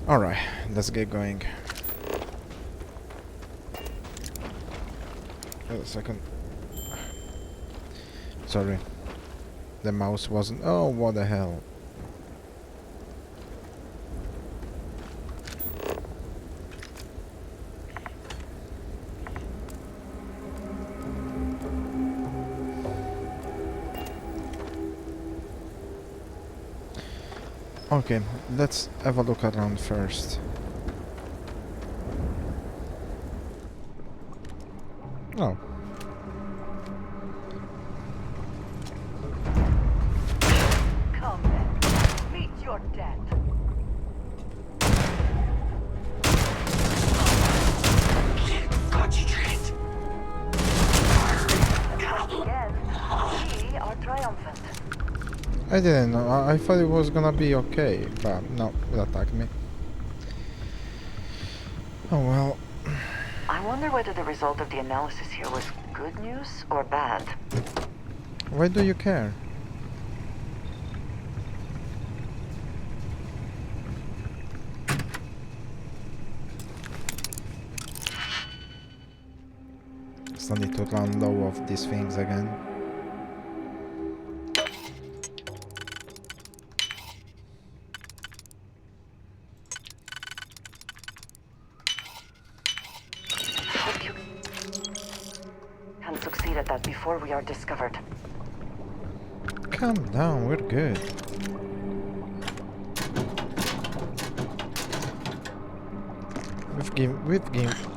Alright, let's get going. Wait a second. Sorry. The mouse wasn't... Oh, what the hell. Okay, let's have a look around first. Oh. Come then, meet your death. Concentrate. Again, we are triumphant. I didn't know. I thought it was gonna be okay, but no, it attacked me. Oh well. I wonder whether the result of the analysis here was good news or bad. Why do you care? Still need to run low of these things again. Hope you can succeed at that before we are discovered. Calm down, we're good.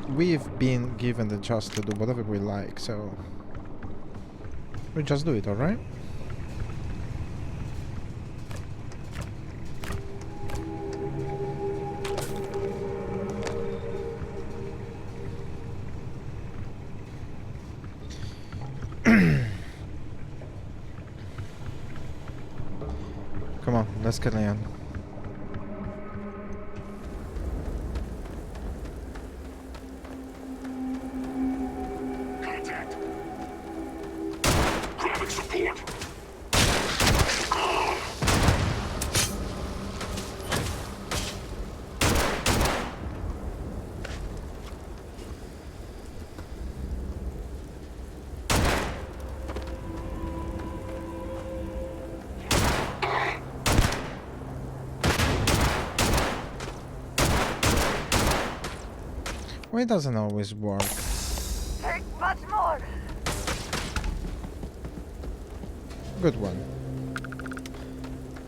We've been given the chance to do whatever we like, so we just do it, alright? Come on, let's get on. Contact. Grabbing support. Why it doesn't always work? Take much more! Good one.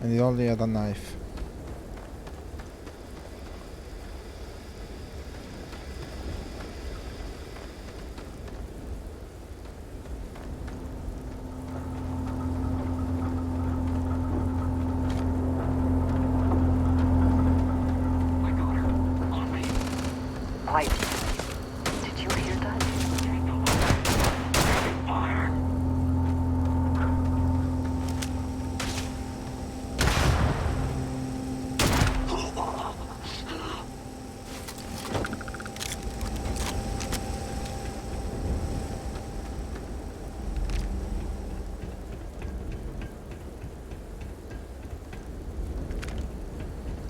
And he only had a knife. I got her. On me. Quiet. Did you hear that? Fire.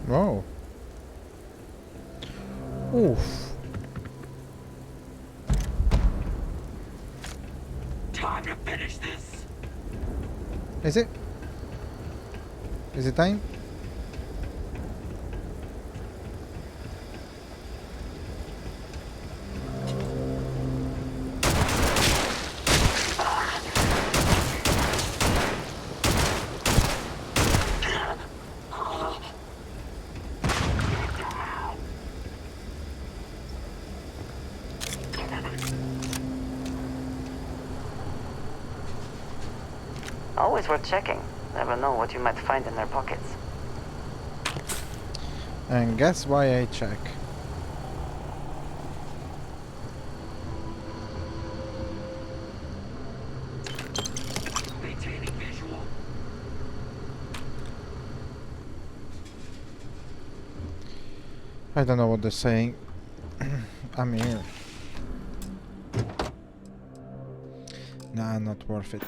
Whoa. Oof. Time to finish this. Is it? Is it time? Always worth checking. Never know what you might find in their pockets. And guess why I check? Maintaining visual. I don't know what they're saying. I'm here. Nah, not worth it.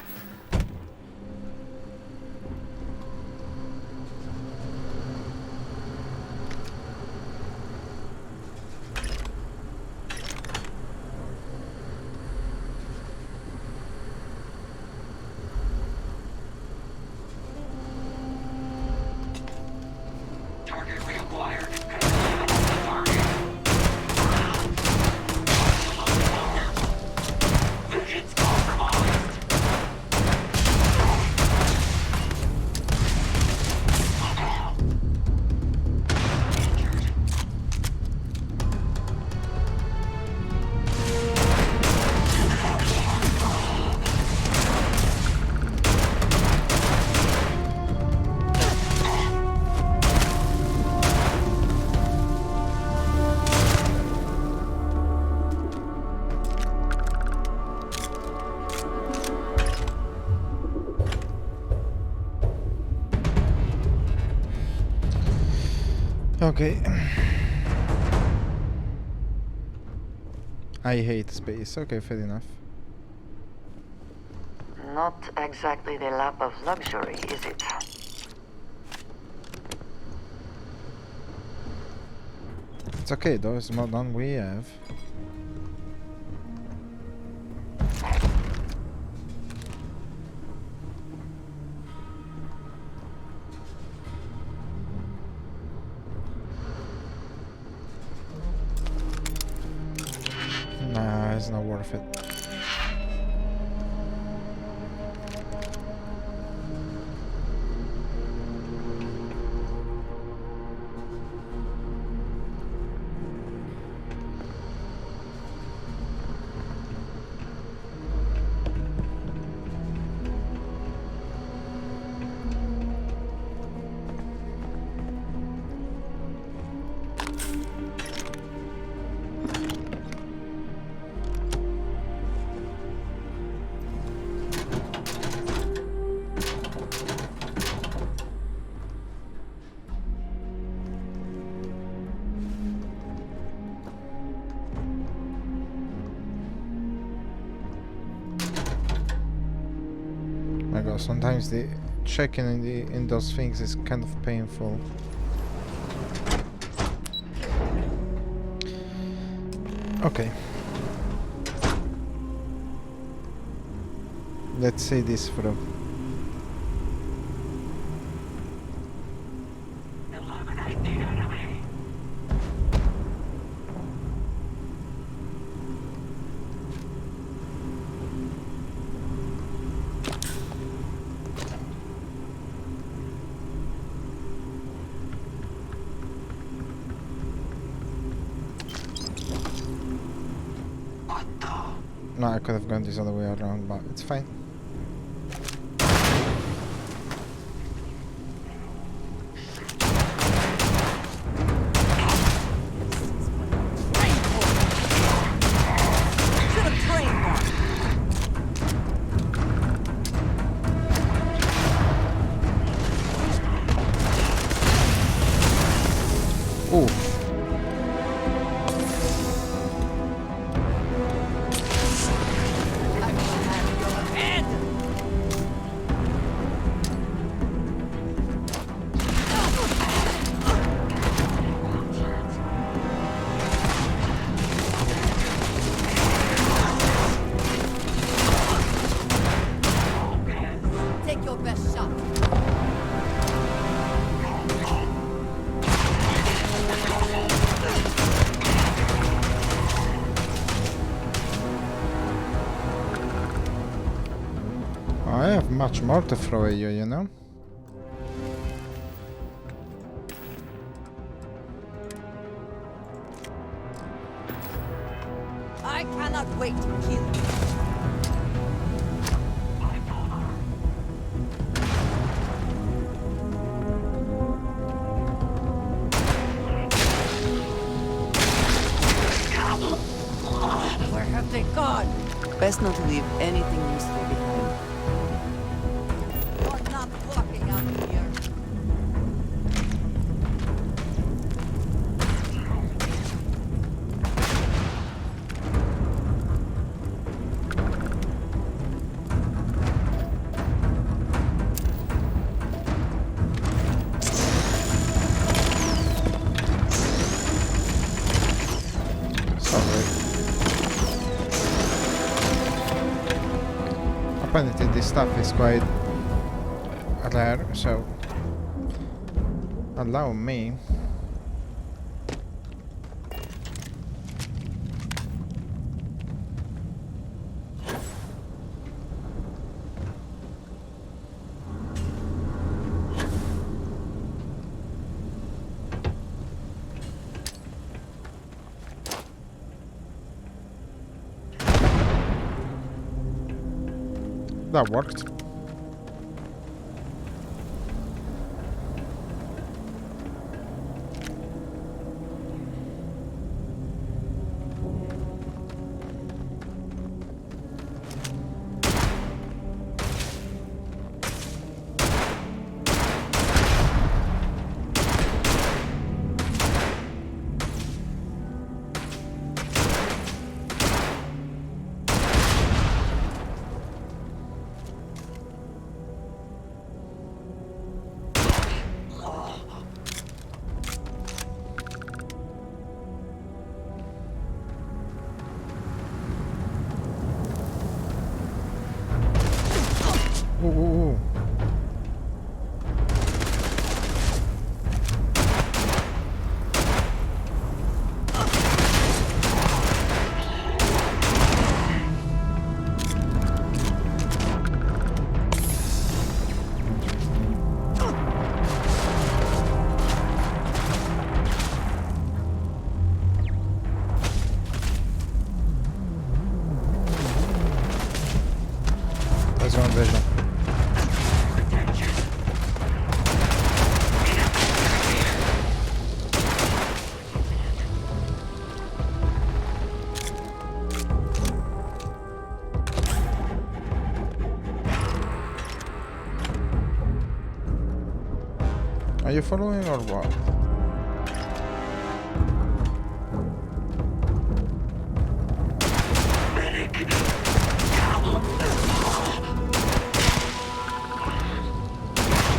Okay. I hate space. Okay, fair enough. Not exactly the lap of luxury, is it? It's okay though, it's more than we have. Nah, it's not worth it. My god, sometimes the checking in those things is kind of painful. Okay. Let's see this through. Eliminate the enemy. What the? No, I could have gone this other way around, but it's fine. Oof. Take your best shot. I have much more to throw at you, you know? I cannot wait to kill you. Where have they gone? Best not to leave anything useful behind. You're not walking out of here. Sorry. Apparently this stuff is quite rare, so allow me. That worked. you following or what?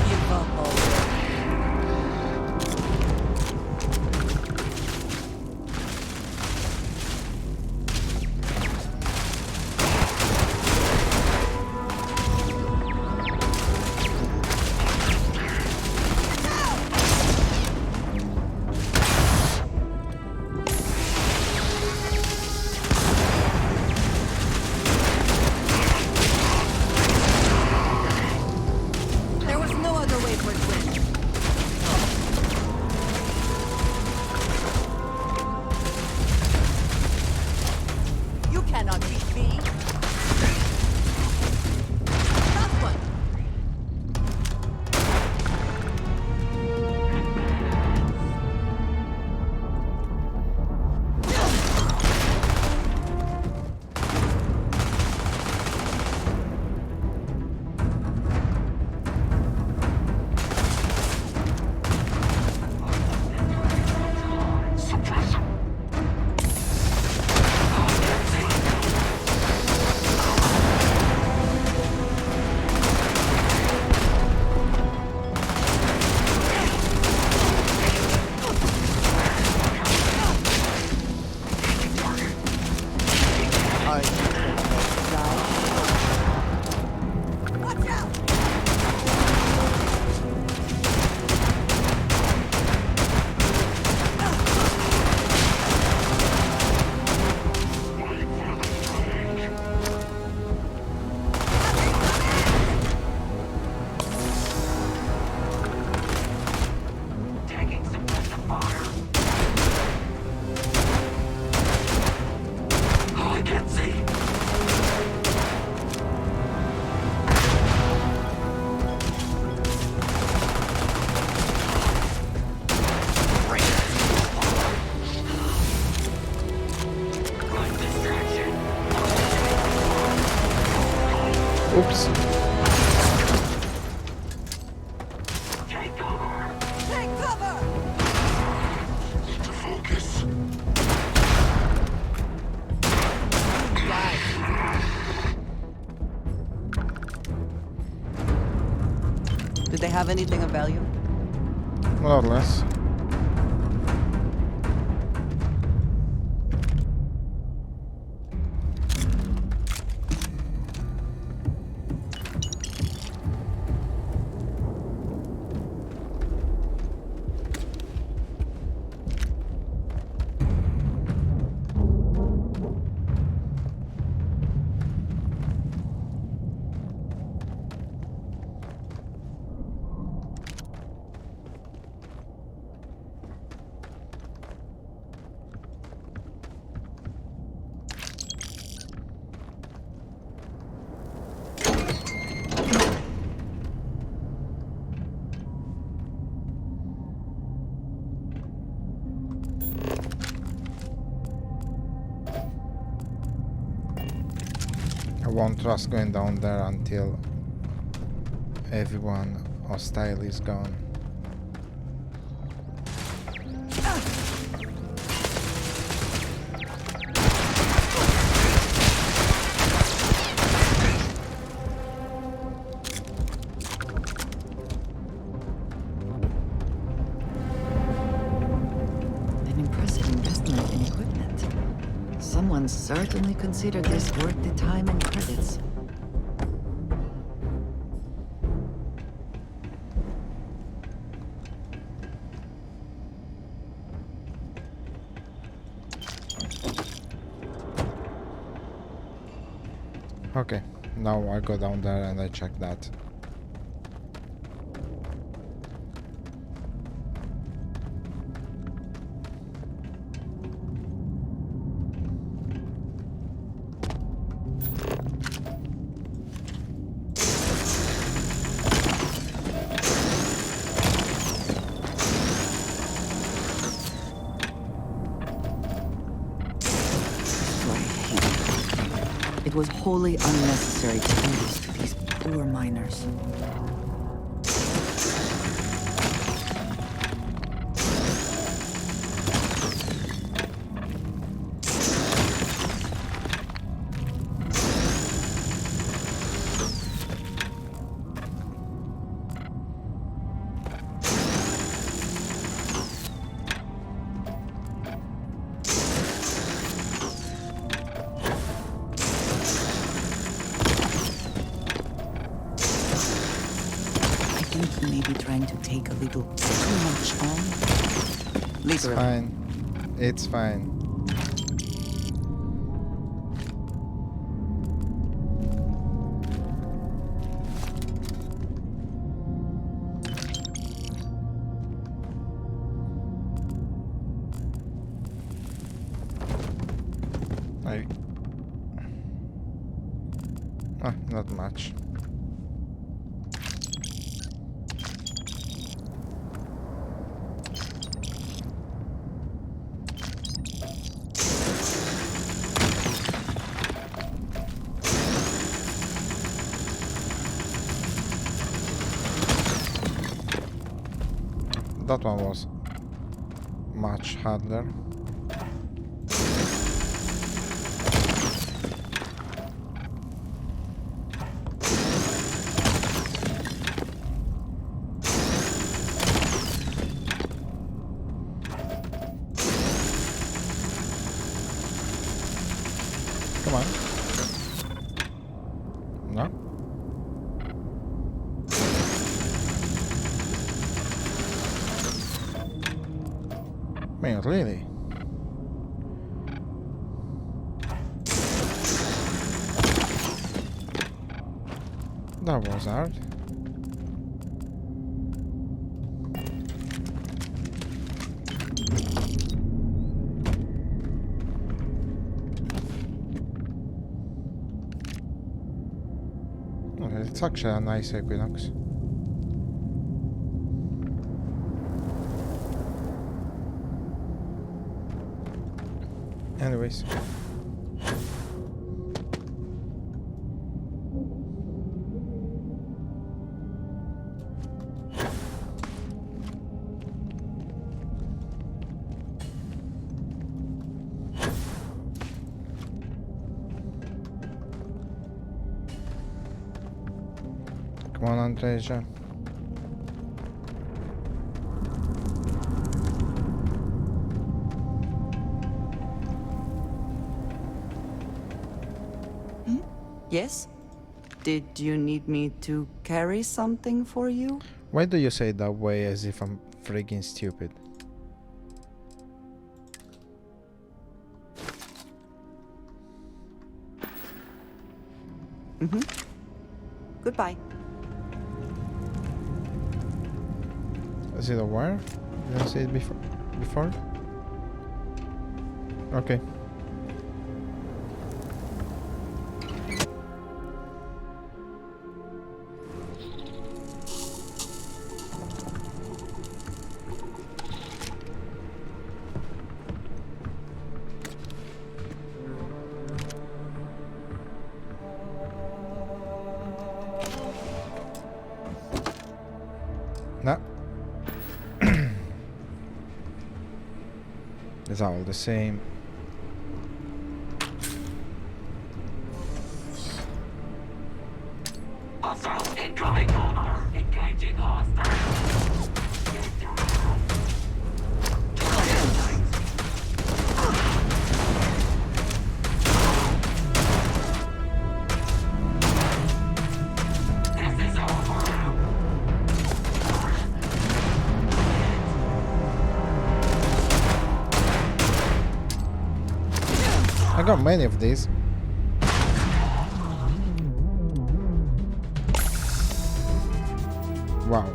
Give up already. There was no other way for Gwen. You cannot beat me. Last one. Watch out! Taking some fire. Oh, I can't see. Right distraction. Oops. Take cover. Take cover! Need to focus. Do they have anything of value? More or less. I won't trust going down there until everyone hostile is gone. An impressive investment in equipment. Someone certainly considered this worth the time and credits. Okay, now I go down there and I check that. It was wholly unnecessary to do this to these poor miners. It's Literally. fine. It's fine. Not much. That one was much harder. Come on. No? Man, really? That was hard. Okay, it's actually a nice Equinox. Anyways. Come on, Andreja. Yes? Did you need me to carry something for you? Why do you say it that way as if I'm freaking stupid? Mm-hmm. Goodbye. Is it a wire? Did I say it before? Okay. No. It's all the same. Hostiles incoming. Engaging hostiles. This is over. I got many of these. Wow.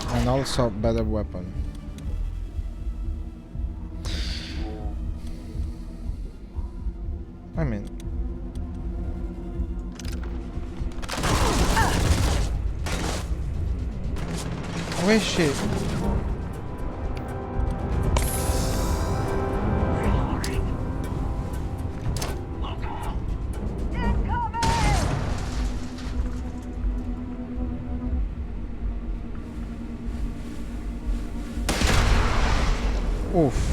And also better weapon. I mean, where's she? Oof.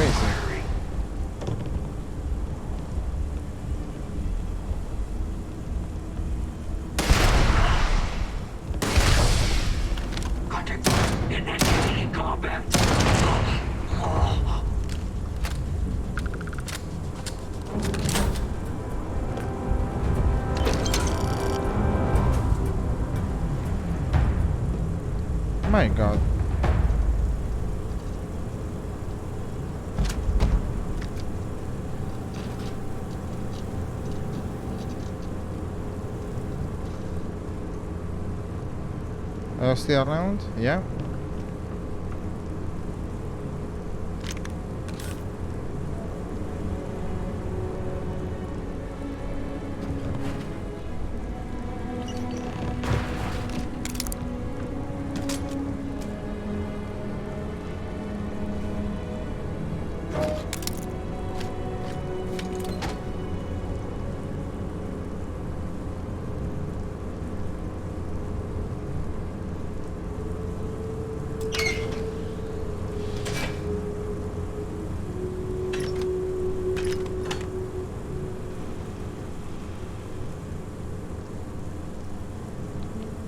crazy. Contact in enemy in combat. My god. Still around? Yeah.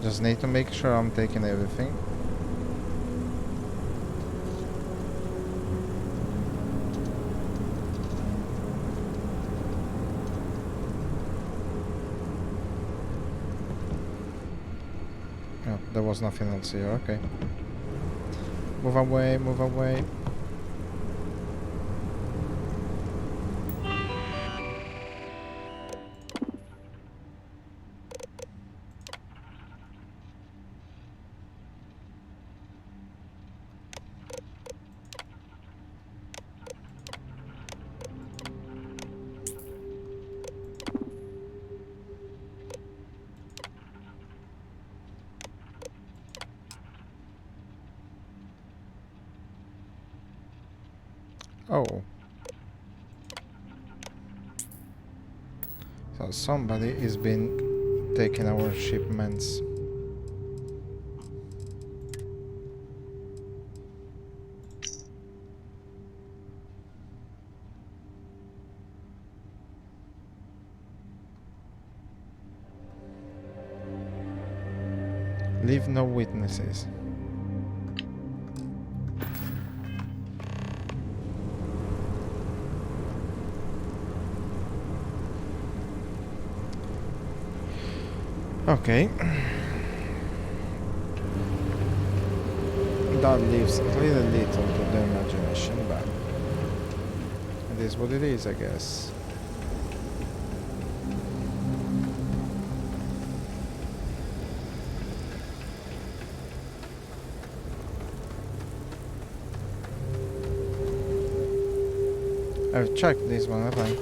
Just need to make sure I'm taking everything. Oh, there was nothing else here, okay. Move away, move away. Oh. So somebody is been taking our shipments. Leave no witnesses. Okay. That leaves really little to the imagination, but it is what it is, I guess. I've checked this one, have I?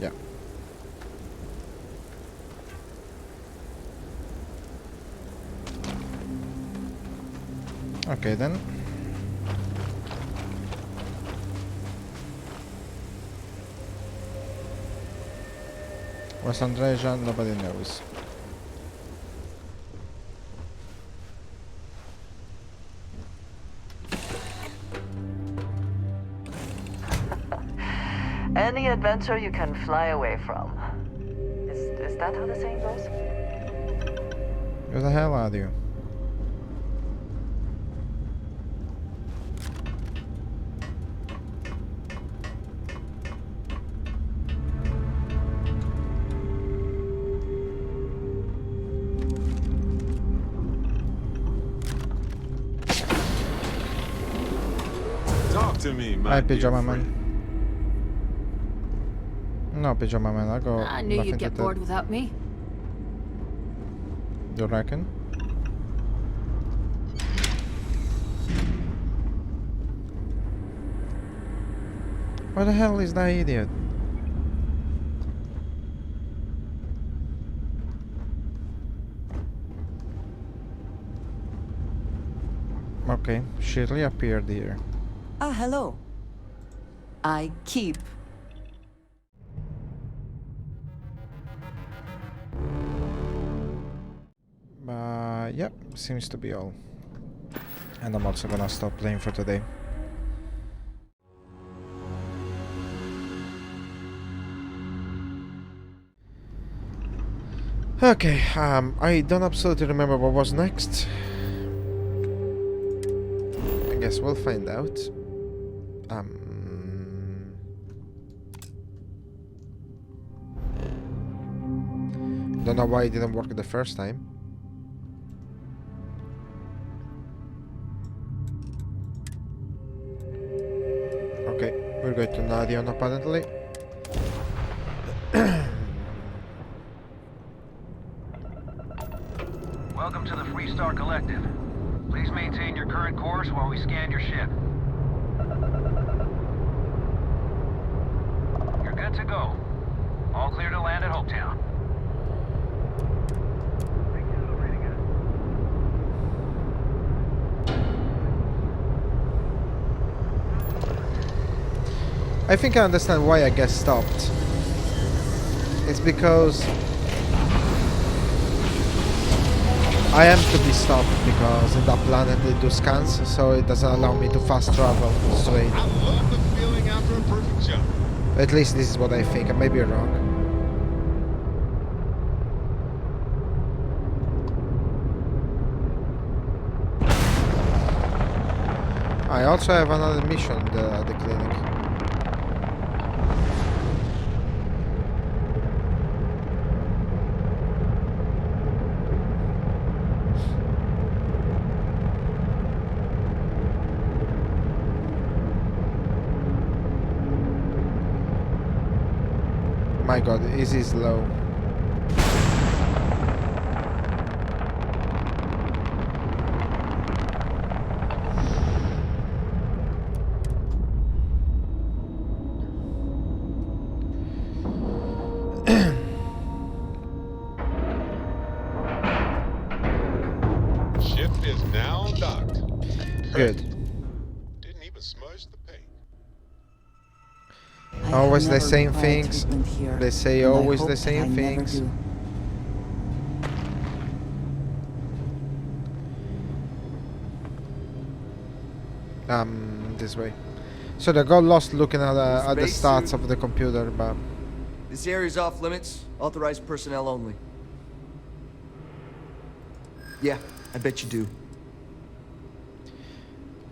Yeah. Okay then. Where's Andreja? Nobody knows. Any adventure you can fly away from. Is that how the saying goes? Who the hell are you? Talk to me, my Hi, dear Pyjama friend. Man. No, Pyjama Man, I got I knew nothing you'd to get tell. bored without me. You reckon? Where the hell is that idiot? Okay, she reappeared here. Ah, hello. I keep. Yep, seems to be all. And I'm also gonna stop playing for today. Okay, I don't absolutely remember what was next. I guess we'll find out. Don't know why it didn't work the first time. Okay, we're going to Nadion apparently. Welcome to the Freestar Collective. Please maintain your current course while we scan your ship. You're good to go. All clear to land at Hopetown. I think I understand why I get stopped. It's because I am to be stopped because in that planet they do scans, so it doesn't allow me to fast travel straight. I love the feeling after a perfect jump. At least this is what I think. I may be wrong. I also have another mission at the clinic. My god, is he slow? Ship is now docked. Good. Didn't even smudge the paint. I have Always the never same required things. treatment here, They say and I always hope the that same I never things. do. This way. So they got lost looking at the Space stats suit. of the computer, but This area's off limits. Authorized personnel only. Yeah, I bet you do.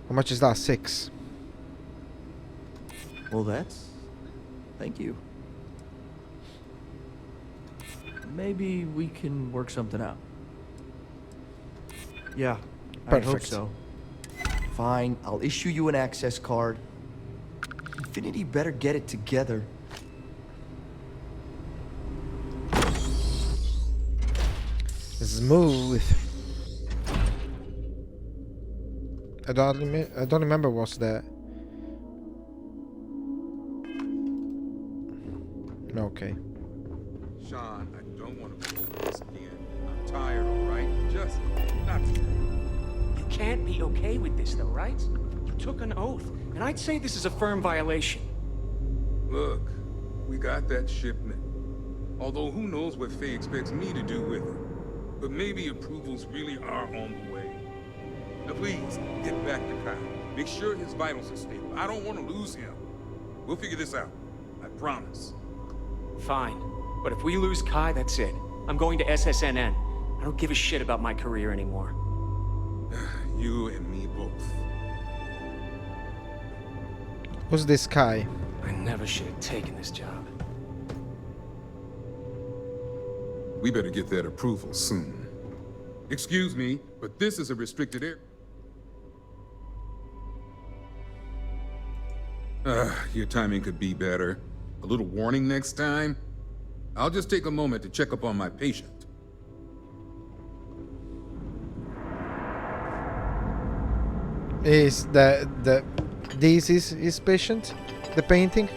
how much is that? 6. Well, that's... Thank you. Maybe we can work something out. Yeah, I hope Perfect. so. Fine, I'll issue you an access card. Infinity better get it together. Smooth. I don't remember what's there. Okay. Sean, I don't want to go over this again. I'm tired, all right? Just not today. You can't be okay with this, though, right? You took an oath, and I'd say this is a firm violation. Look, we got that shipment. Although who knows what Faye expects me to do with it. But maybe approvals really are on the way. Now please, get back to Kyle. Make sure his vitals are stable. I don't want to lose him. We'll figure this out. I promise. Fine. But if we lose Kai, that's it. I'm going to SSNN. I don't give a shit about my career anymore. You and me both. Who's this guy? I never should have taken this job. We better get that approval soon. Excuse me, but this is a restricted area. Your timing could be better. A little warning next time. I'll just take a moment to check up on my patient. Is this is his patient? The painting?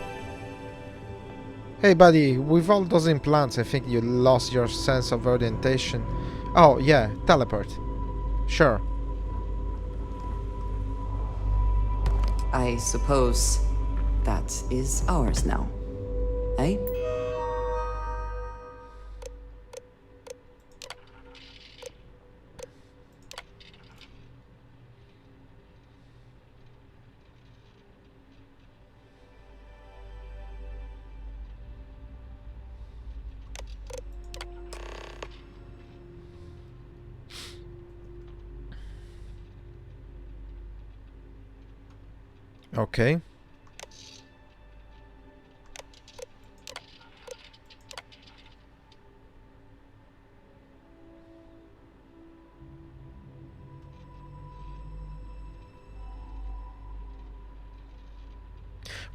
Hey buddy, with all those implants I think you lost your sense of orientation. Oh yeah, teleport. Sure. I suppose that is ours now. Eh? Okay.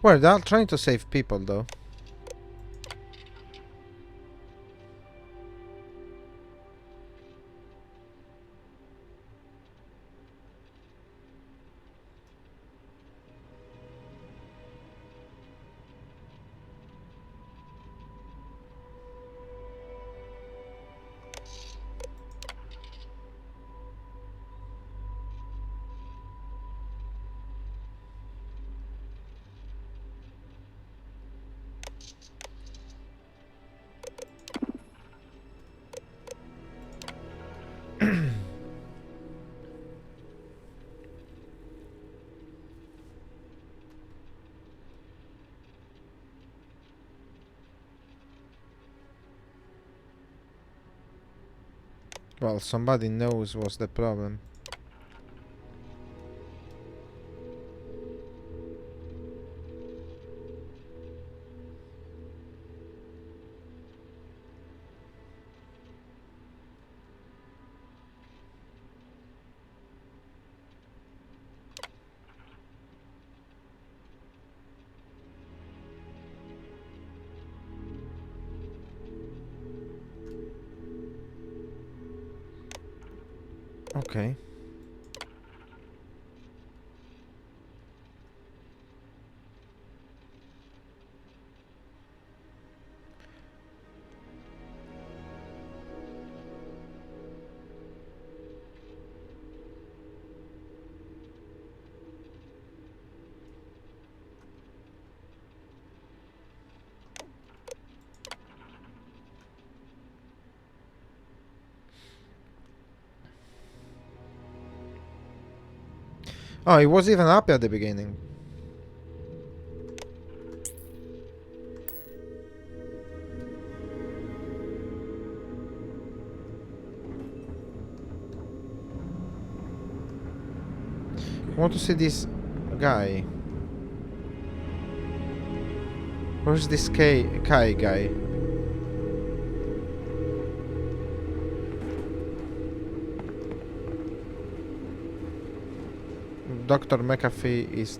Well, they're trying to save people, though. Well, somebody knows what's the problem. Okay. Oh, he was even happy at the beginning. I want to see this guy. Where's this Kai guy? Dr. McAfee is...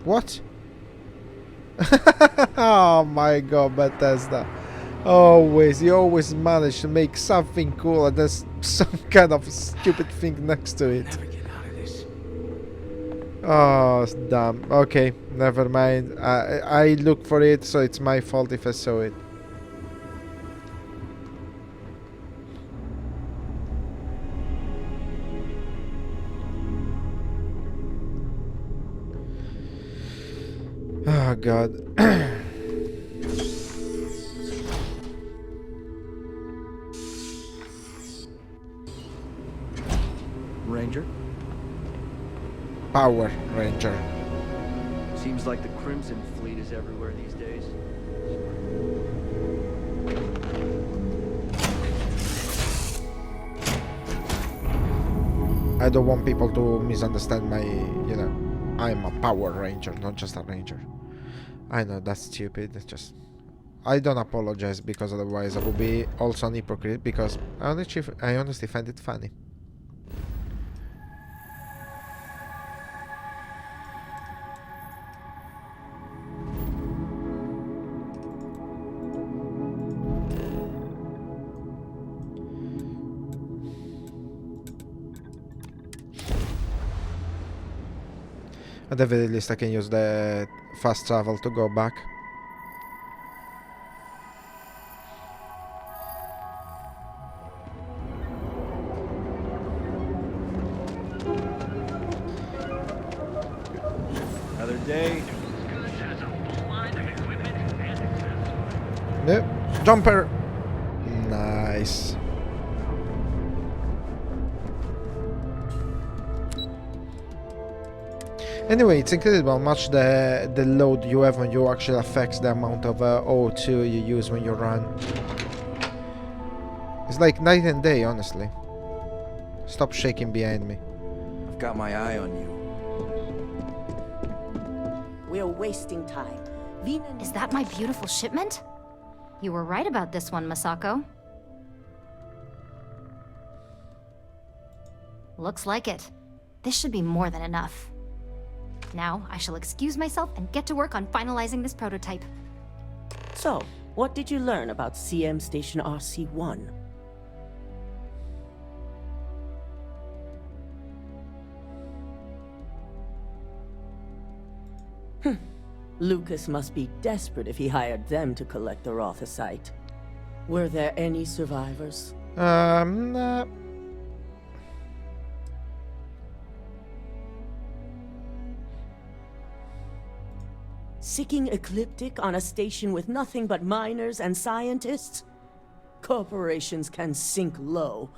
What? Oh my god, Bethesda. You always manage to make something cool and there's some kind of stupid thing next to it. Never get out of this. Oh, damn. Okay, never mind. I look for it, so it's my fault if I saw it. Oh, God. Ranger? Power Ranger. Seems like the Crimson Fleet is everywhere these days. I don't want people to misunderstand my, you know, I'm a Power Ranger, not just a Ranger. I know, that's stupid. It's just... I don't apologize because otherwise I would be also an hypocrite because I honestly find it funny. At the very least I can use the fast travel to go back. Another day. Yep. Jumper! Nice. Anyway, it's incredible how much the load you have on you actually affects the amount of O2 you use when you run. It's like night and day, honestly. Stop shaking behind me. I've got my eye on you. We're wasting time. Vina... Is that my beautiful shipment? You were right about this one, Masako. Looks like it. This should be more than enough. Now, I shall excuse myself and get to work on finalizing this prototype. So, what did you learn about CM Station RC-1? Lucas must be desperate if he hired them to collect the Rothosite. Were there any survivors? Nah. Sicking ecliptic on a station with nothing but miners and scientists? Corporations can sink low,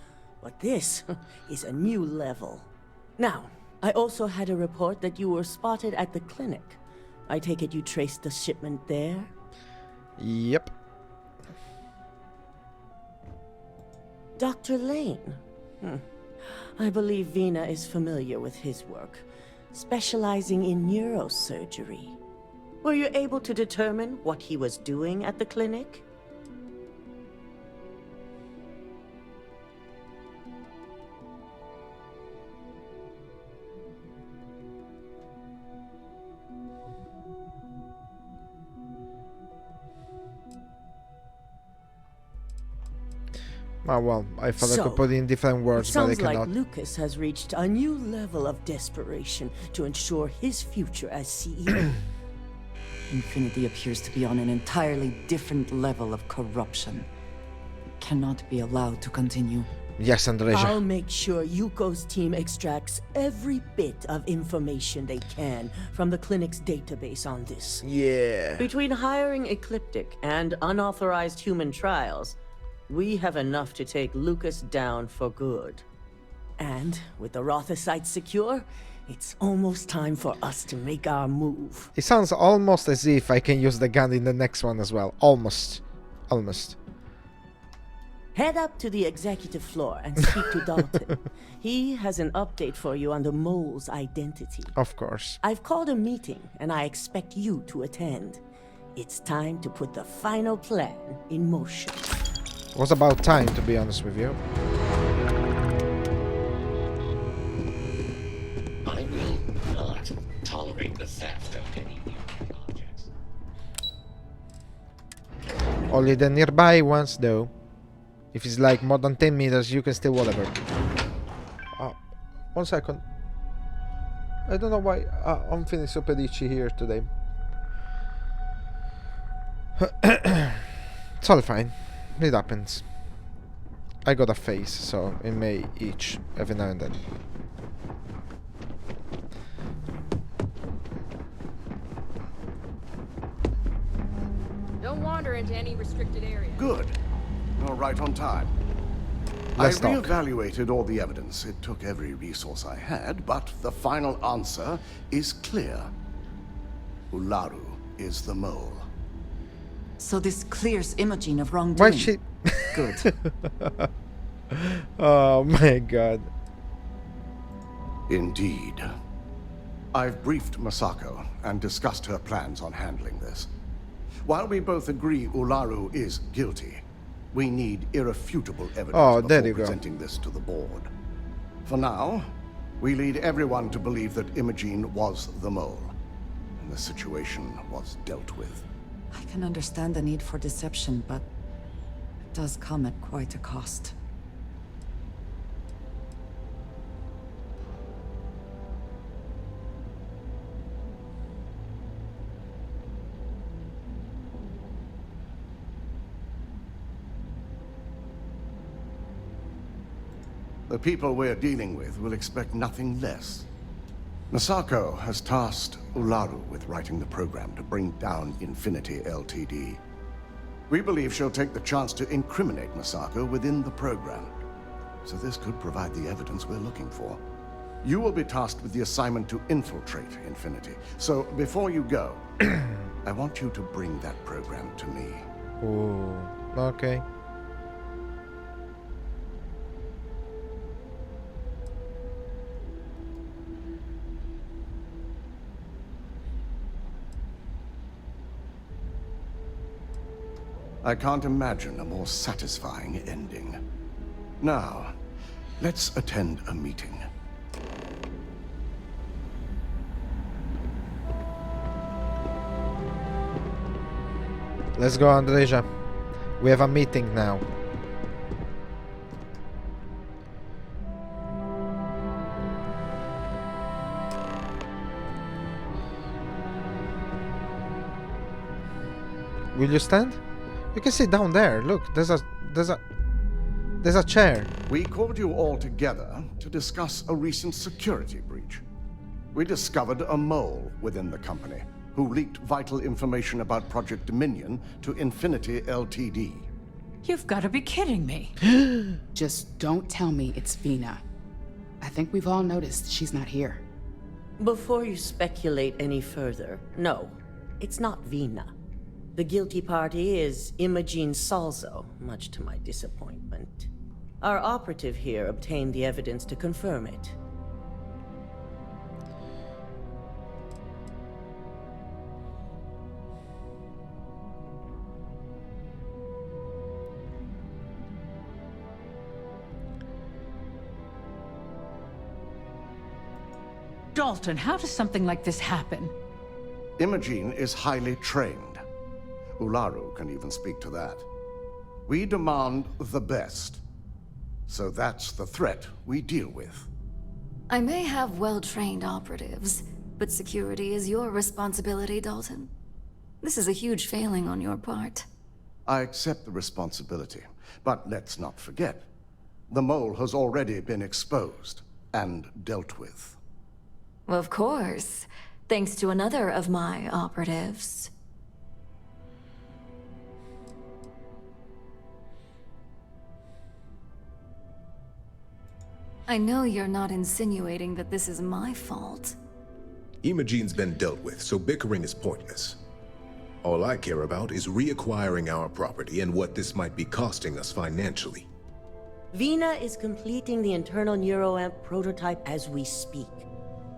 but this is a new level. Now, I also had a report that you were spotted at the clinic. I take it you traced the shipment there? Yep. Dr. Lane? I believe Vina is familiar with his work, specializing in neurosurgery. Were you able to determine what he was doing at the clinic? Oh, well, I thought I could put it in different words, but I sounds cannot. like Lucas has reached a new level of desperation to ensure his future as CEO. Infinity appears to be on an entirely different level of corruption. It cannot be allowed to continue. Yes, Andreja. I'll make sure Yuko's team extracts every bit of information they can from the clinic's database on this. Yeah. Between hiring Ecliptic and unauthorized human trials, we have enough to take Lucas down for good. And with the Rothosite secure, it's almost time for us to make our move. It sounds almost as if I can use the gun in the next one as well. Almost. Almost. Head up to the executive floor and speak to Dalton. He has an update for you on the mole's identity. Of course. I've called a meeting, and I expect you to attend. It's time to put the final plan in motion. It was about time, to be honest with you. I will not tolerate the theft of any new objects. Only the nearby ones, though. If it's like more than 10 meters, you can still whatever. 1 second. I don't know why I'm feeling super itchy here today. It's all fine. It happens. I got a face, so it may itch every now and then. Don't wander into any restricted area. Good. You're right on time. Let's I talk. reevaluated all the evidence. It took every resource I had, but the final answer is clear. Ularu is the mole. So this clears Imogen of wrongdoing. Why she... Good. Oh my god. Indeed. I've briefed Masako and discussed her plans on handling this. While we both agree Ularu is guilty, we need irrefutable evidence there before you go. presenting this to the board. For now, we lead everyone to believe that Imogen was the mole, and the situation was dealt with. I can understand the need for deception, but it does come at quite a cost. The people we're dealing with will expect nothing less. Masako has tasked Ularu with writing the program to bring down Infinity Ltd. We believe she'll take the chance to incriminate Masako within the program. So this could provide the evidence we're looking for. You will be tasked with the assignment to infiltrate Infinity. So before you go, I want you to bring that program to me. Ooh, okay. I can't imagine a more satisfying ending. Now, let's attend a meeting. Let's go, Andreja. We have a meeting now. Will you stand? You can sit down there. Look, there's a chair. We called you all together to discuss a recent security breach. We discovered a mole within the company who leaked vital information about Project Dominion to Infinity Ltd. You've got to be kidding me. Just don't tell me it's Vina. I think we've all noticed she's not here. Before you speculate any further, no, it's not Vina. The guilty party is Imogene Salzo, much to my disappointment. Our operative here obtained the evidence to confirm it. Dalton, how does something like this happen? Imogene is highly trained. Ularu can even speak to that. We demand the best. So that's the threat we deal with. I may have well-trained operatives, but security is your responsibility, Dalton. This is a huge failing on your part. I accept the responsibility, but let's not forget. The mole has already been exposed and dealt with. Of course, thanks to another of my operatives. I know you're not insinuating that this is my fault. Imogene's been dealt with, so bickering is pointless. All I care about is reacquiring our property and what this might be costing us financially. Vina is completing the internal neuroamp prototype as we speak.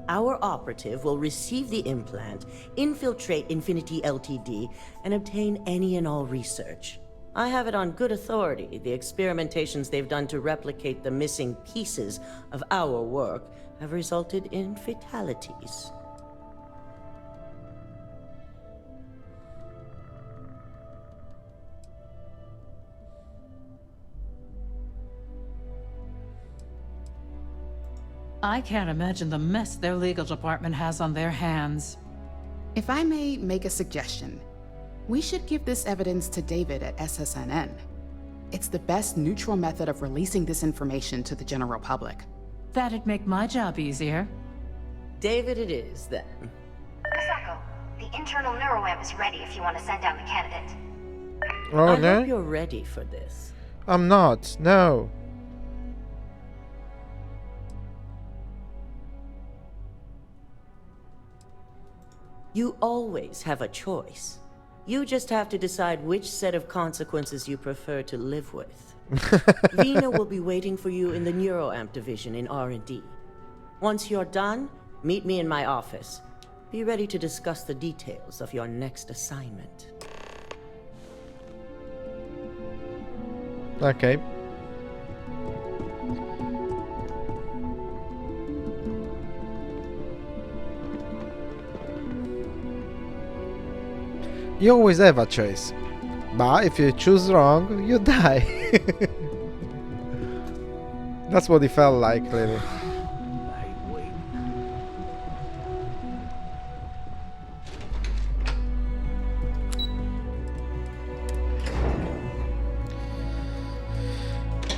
Our operative will receive the implant, infiltrate Infinity Ltd, and obtain any and all research. I have it on good authority. The experimentations they've done to replicate the missing pieces of our work have resulted in fatalities. I can't imagine the mess their legal department has on their hands. If I may make a suggestion, we should give this evidence to David at SSNN. It's the best neutral method of releasing this information to the general public. That'd make my job easier. David it is, then. Misako, the internal neuroamp is ready if you want to send out the candidate. Oh, I no? hope you're ready for this. I'm not. No. You always have a choice. You just have to decide which set of consequences you prefer to live with. Vina will be waiting for you in the neuroamp division in R&D. Once you're done, meet me in my office. Be ready to discuss the details of your next assignment. Okay. You always have a choice, but if you choose wrong, you die. That's what it felt like, clearly.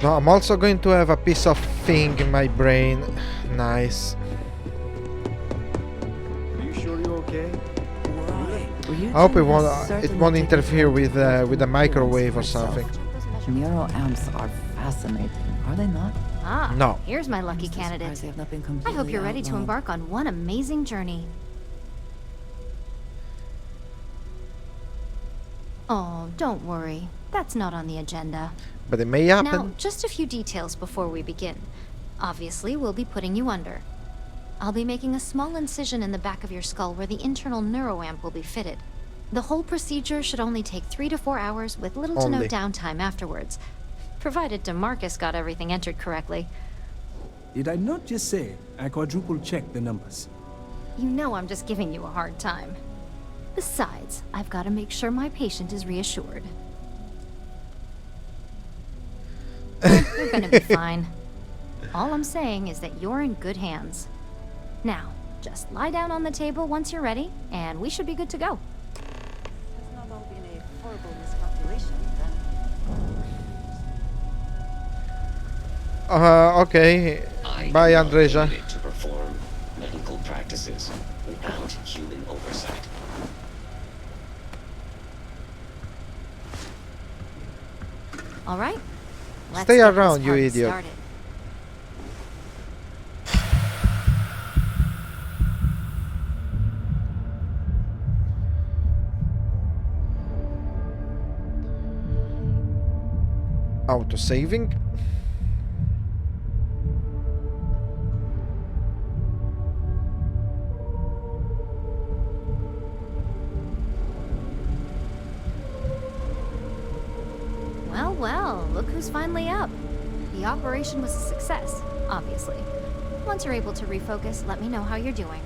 No, I'm also going to have a piece of thing in my brain. Nice. Are you sure you're okay? I hope it won't interfere with the microwave or something. Neuroamps are fascinating, are they not? Ah, No. Here's my lucky candidate. I hope you're ready to embark on one amazing journey. Oh, don't worry. That's not on the agenda. But it may happen. Now, just a few details before we begin. Obviously, we'll be putting you under. I'll be making a small incision in the back of your skull where the internal neuroamp will be fitted. The whole procedure should only take 3 to 4 hours with little to no Only. downtime afterwards. Provided DeMarcus got everything entered correctly. Did I not just say I quadruple-checked the numbers? You know I'm just giving you a hard time. Besides, I've got to make sure my patient is reassured. You're gonna be fine. All I'm saying is that you're in good hands. Now, just lie down on the table once you're ready, and we should be good to go. Has not all been a horrible miscalculation, then. Okay. I Bye, am not Andreja. permitted to perform medical practices without human oversight. All right? Let's Stay get this around, you party idiot. started. Auto-saving. Well, well, look who's finally up. The operation was a success, obviously. Once you're able to refocus, let me know how you're doing.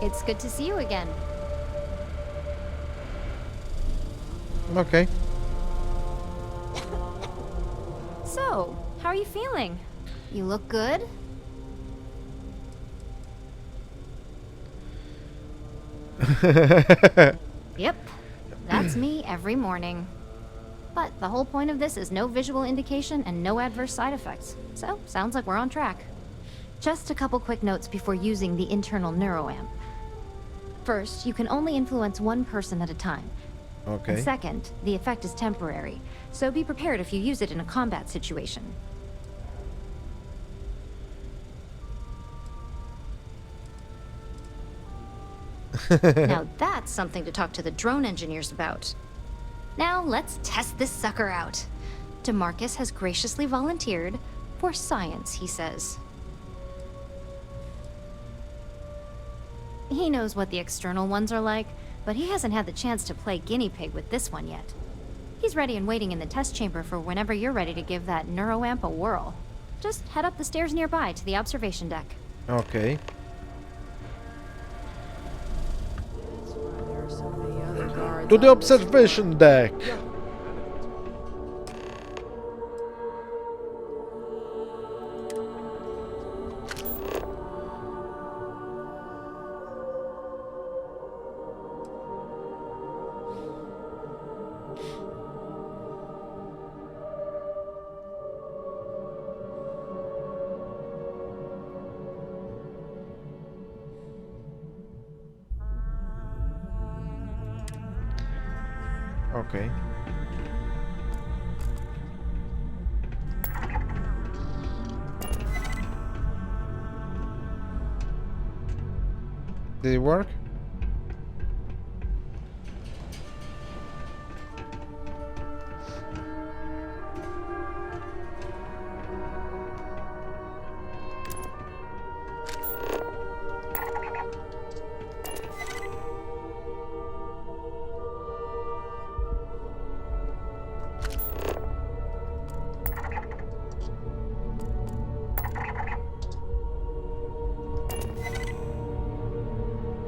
It's good to see you again. Okay. So, how are you feeling? You look good? Yep, that's me every morning. But the whole point of this is no visual indication and no adverse side effects. So, sounds like we're on track. Just a couple quick notes before using the internal neuroamp. First, you can only influence one person at a time. Okay. And second, the effect is temporary, so be prepared if you use it in a combat situation. Now that's something to talk to the drone engineers about. Now let's test this sucker out. DeMarcus has graciously volunteered for science, he says. He knows what the external ones are like, but he hasn't had the chance to play guinea pig with this one yet. He's ready and waiting in the test chamber for whenever you're ready to give that neuroamp a whirl. Just head up the stairs nearby to the observation deck. Okay. To the observation deck. Okay. Did it work?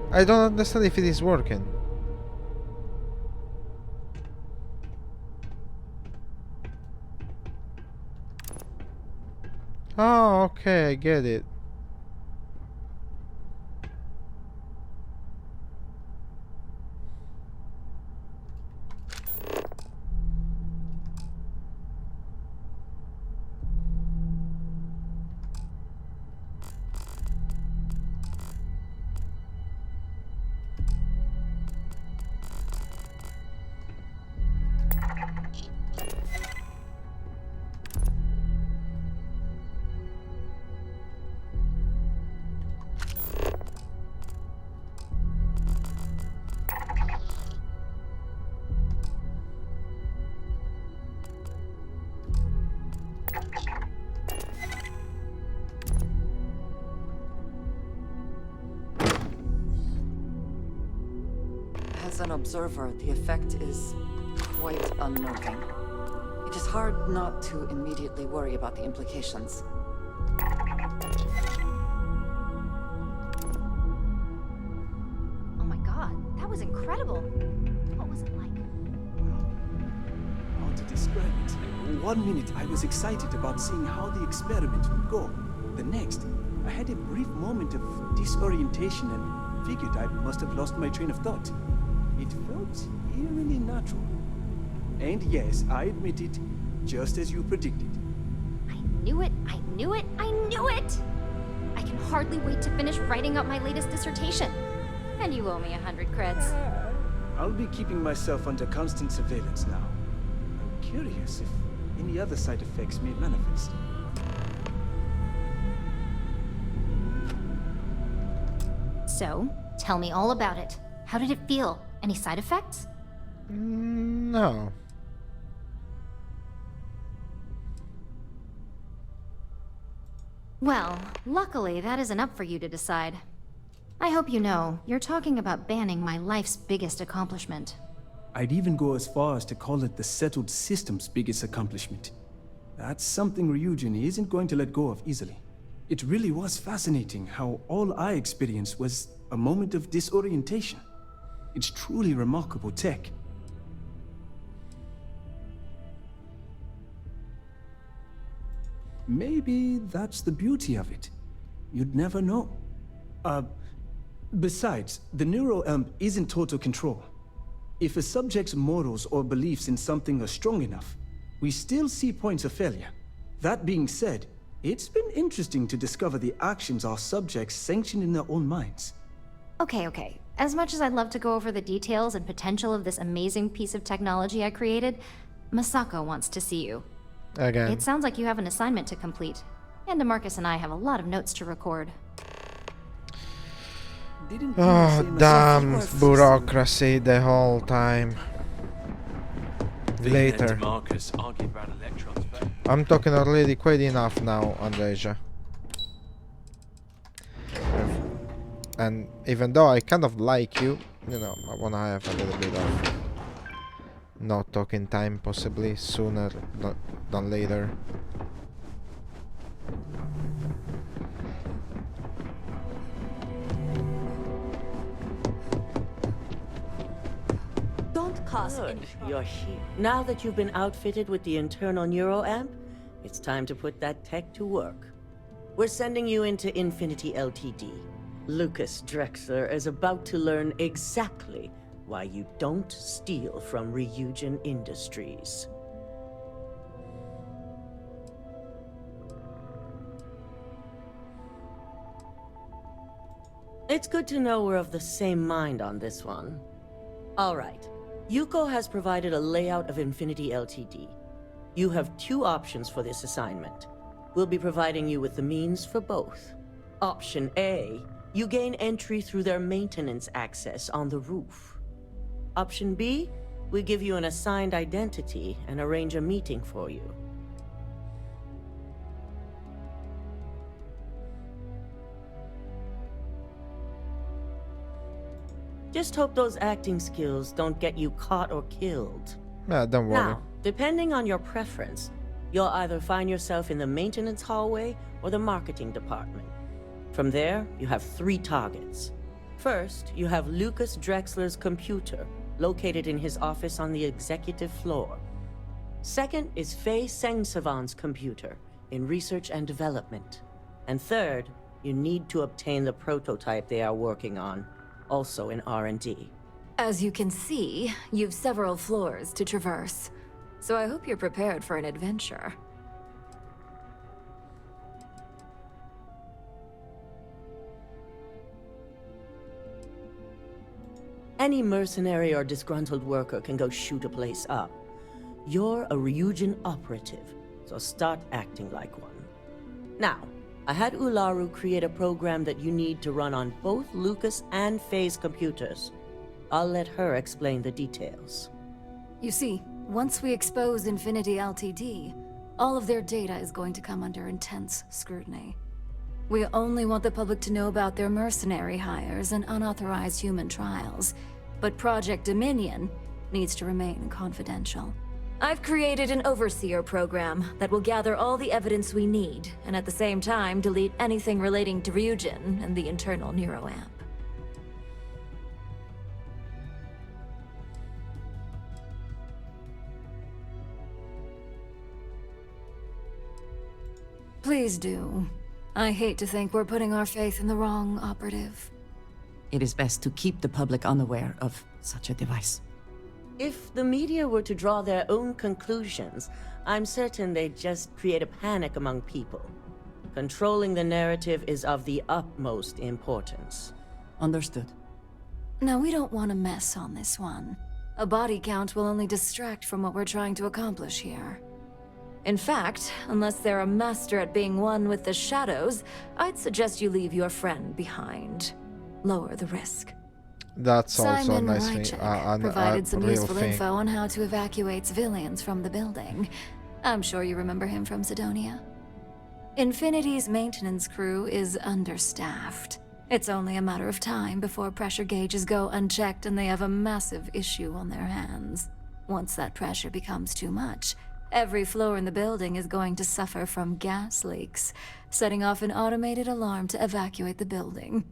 I don't understand if it is working. Oh, okay, I get it. As an observer, the effect is quite unnerving. It is hard not to immediately worry about the implications. Oh my god, that was incredible. What was it like? How to describe it? 1 minute I was excited about seeing how the experiment would go. The next, I had a brief moment of disorientation and figured I must have lost my train of thought. It felt eerily natural. And yes, I admit it, just as you predicted. I knew it, I knew it, I knew it! I can hardly wait to finish writing up my latest dissertation. And you owe me 100 creds. I'll be keeping myself under constant surveillance now. I'm curious if any other side effects may manifest. So, tell me all about it. How did it feel? Any side effects? No. Well, luckily that isn't up for you to decide. I hope you know, you're talking about banning my life's biggest accomplishment. I'd even go as far as to call it the settled system's biggest accomplishment. That's something Ryujin isn't going to let go of easily. It really was fascinating how all I experienced was a moment of disorientation. It's truly remarkable tech. Maybe that's the beauty of it. You'd never know. Besides, the neuroamp isn't total control. If a subject's morals or beliefs in something are strong enough, we still see points of failure. That being said, it's been interesting to discover the actions our subjects sanction in their own minds. Okay. As much as I'd love to go over the details and potential of this amazing piece of technology I created, Masako wants to see you. Again. It sounds like you have an assignment to complete. And DeMarcus and I have a lot of notes to record. Oh, damn bureaucracy the whole time. Later. I'm talking already quite enough now, Andreja. And even though I kind of like you, you know, I wanna have a little bit of not talking time, possibly sooner than later. Don't cause any. You're here. Now that you've been outfitted with the internal neuroamp, it's time to put that tech to work. We're sending you into Infinity Ltd. Lucas Drexler is about to learn exactly why you don't steal from Ryujin Industries. It's good to know we're of the same mind on this one. All right. Yuko has provided a layout of Infinity Ltd. You have 2 options for this assignment. We'll be providing you with the means for both. Option A, you gain entry through their maintenance access on the roof. Option B, we give you an assigned identity and arrange a meeting for you. Just hope those acting skills don't get you caught or killed. Yeah, don't worry. Now, depending on your preference, you'll either find yourself in the maintenance hallway or the marketing department. From there, you have 3 targets. First, you have Lucas Drexler's computer, located in his office on the executive floor. Second is Faye Sengsavan's computer, in research and development. And third, you need to obtain the prototype they are working on, also in R&D. As you can see, you've several floors to traverse. So I hope you're prepared for an adventure. Any mercenary or disgruntled worker can go shoot a place up. You're a Ryujin operative, so start acting like one. Now, I had Ularu create a program that you need to run on both Lucas and Faye's computers. I'll let her explain the details. You see, once we expose Infinity Ltd, all of their data is going to come under intense scrutiny. We only want the public to know about their mercenary hires and unauthorized human trials, but Project Dominion needs to remain confidential. I've created an overseer program that will gather all the evidence we need, and at the same time delete anything relating to Ryujin and the internal neuroamp. Please do. I hate to think we're putting our faith in the wrong operative. It is best to keep the public unaware of such a device. If the media were to draw their own conclusions, I'm certain they'd just create a panic among people. Controlling the narrative is of the utmost importance. Understood. No, we don't want to mess on this one. A body count will only distract from what we're trying to accomplish here. In fact, unless they're a master at being one with the shadows, I'd suggest you leave your friend behind. Lower the risk. That's also Simon a nice thing. Rychek provided some real useful thing. info on how to evacuate civilians from the building. I'm sure you remember him from Sidonia. Infinity's maintenance crew is understaffed. It's only a matter of time before pressure gauges go unchecked and they have a massive issue on their hands. Once that pressure becomes too much, every floor in the building is going to suffer from gas leaks, setting off an automated alarm to evacuate the building.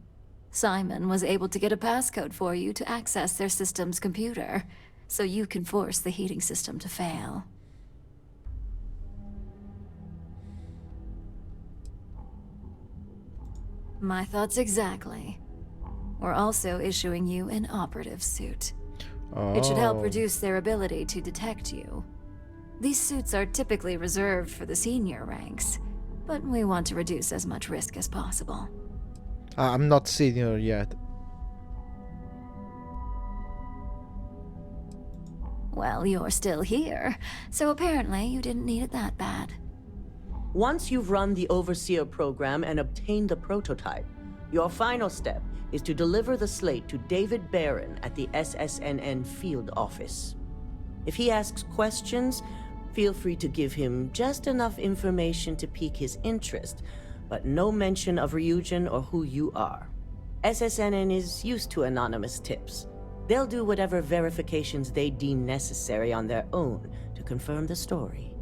Simon was able to get a passcode for you to access their system's computer, so you can force the heating system to fail. My thoughts exactly. We're also issuing you an operative suit. It should help reduce their ability to detect you. These suits are typically reserved for the senior ranks, but we want to reduce as much risk as possible. I'm not senior yet. Well, you're still here, so apparently you didn't need it that bad. Once you've run the Overseer program and obtained the prototype, your final step is to deliver the slate to David Barron at the SSNN field office. If he asks questions, feel free to give him just enough information to pique his interest, but no mention of Ryujin or who you are. SSNN is used to anonymous tips. They'll do whatever verifications they deem necessary on their own to confirm the story.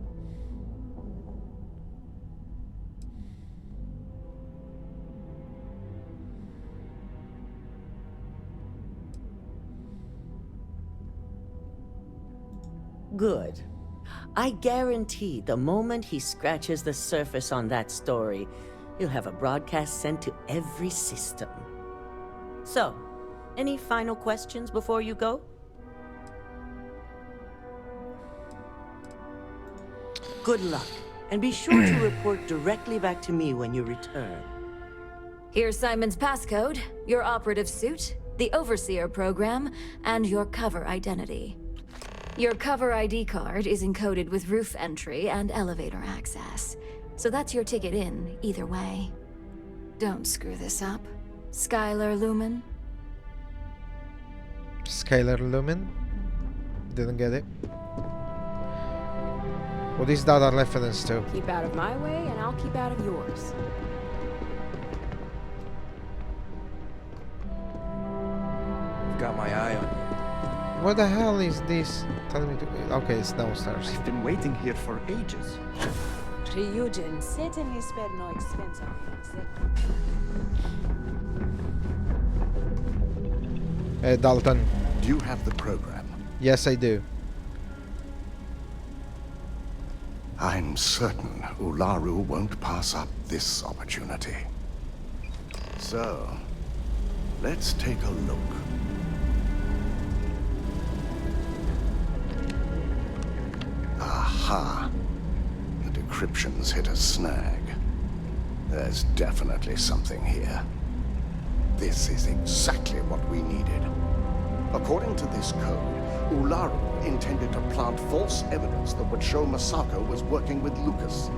Good. I guarantee the moment he scratches the surface on that story, he'll have a broadcast sent to every system. So, any final questions before you go? Good luck, and be sure to report directly back to me when you return. Here's Simon's passcode, your operative suit, the Overseer program, and your cover identity. Your cover ID card is encoded with roof entry and elevator access, so that's your ticket in, either way. Don't screw this up. Skylar Lumen? Skylar Lumen? Didn't get it. What is that a reference to? Keep out of my way, and I'll keep out of yours. I've got my eye on you. What the hell is this? Tell me to... Okay, it's downstairs. I've been waiting here for ages. Ryujin certainly spared no expense on the Dalton. Do you have the program? Yes, I do. I'm certain Ularu won't pass up this opportunity. So, let's take a look. Aha! The decryption's hit a snag. There's definitely something here. This is exactly what we needed. According to this code, Ularu intended to plant false evidence that would show Masako was working with Lucas.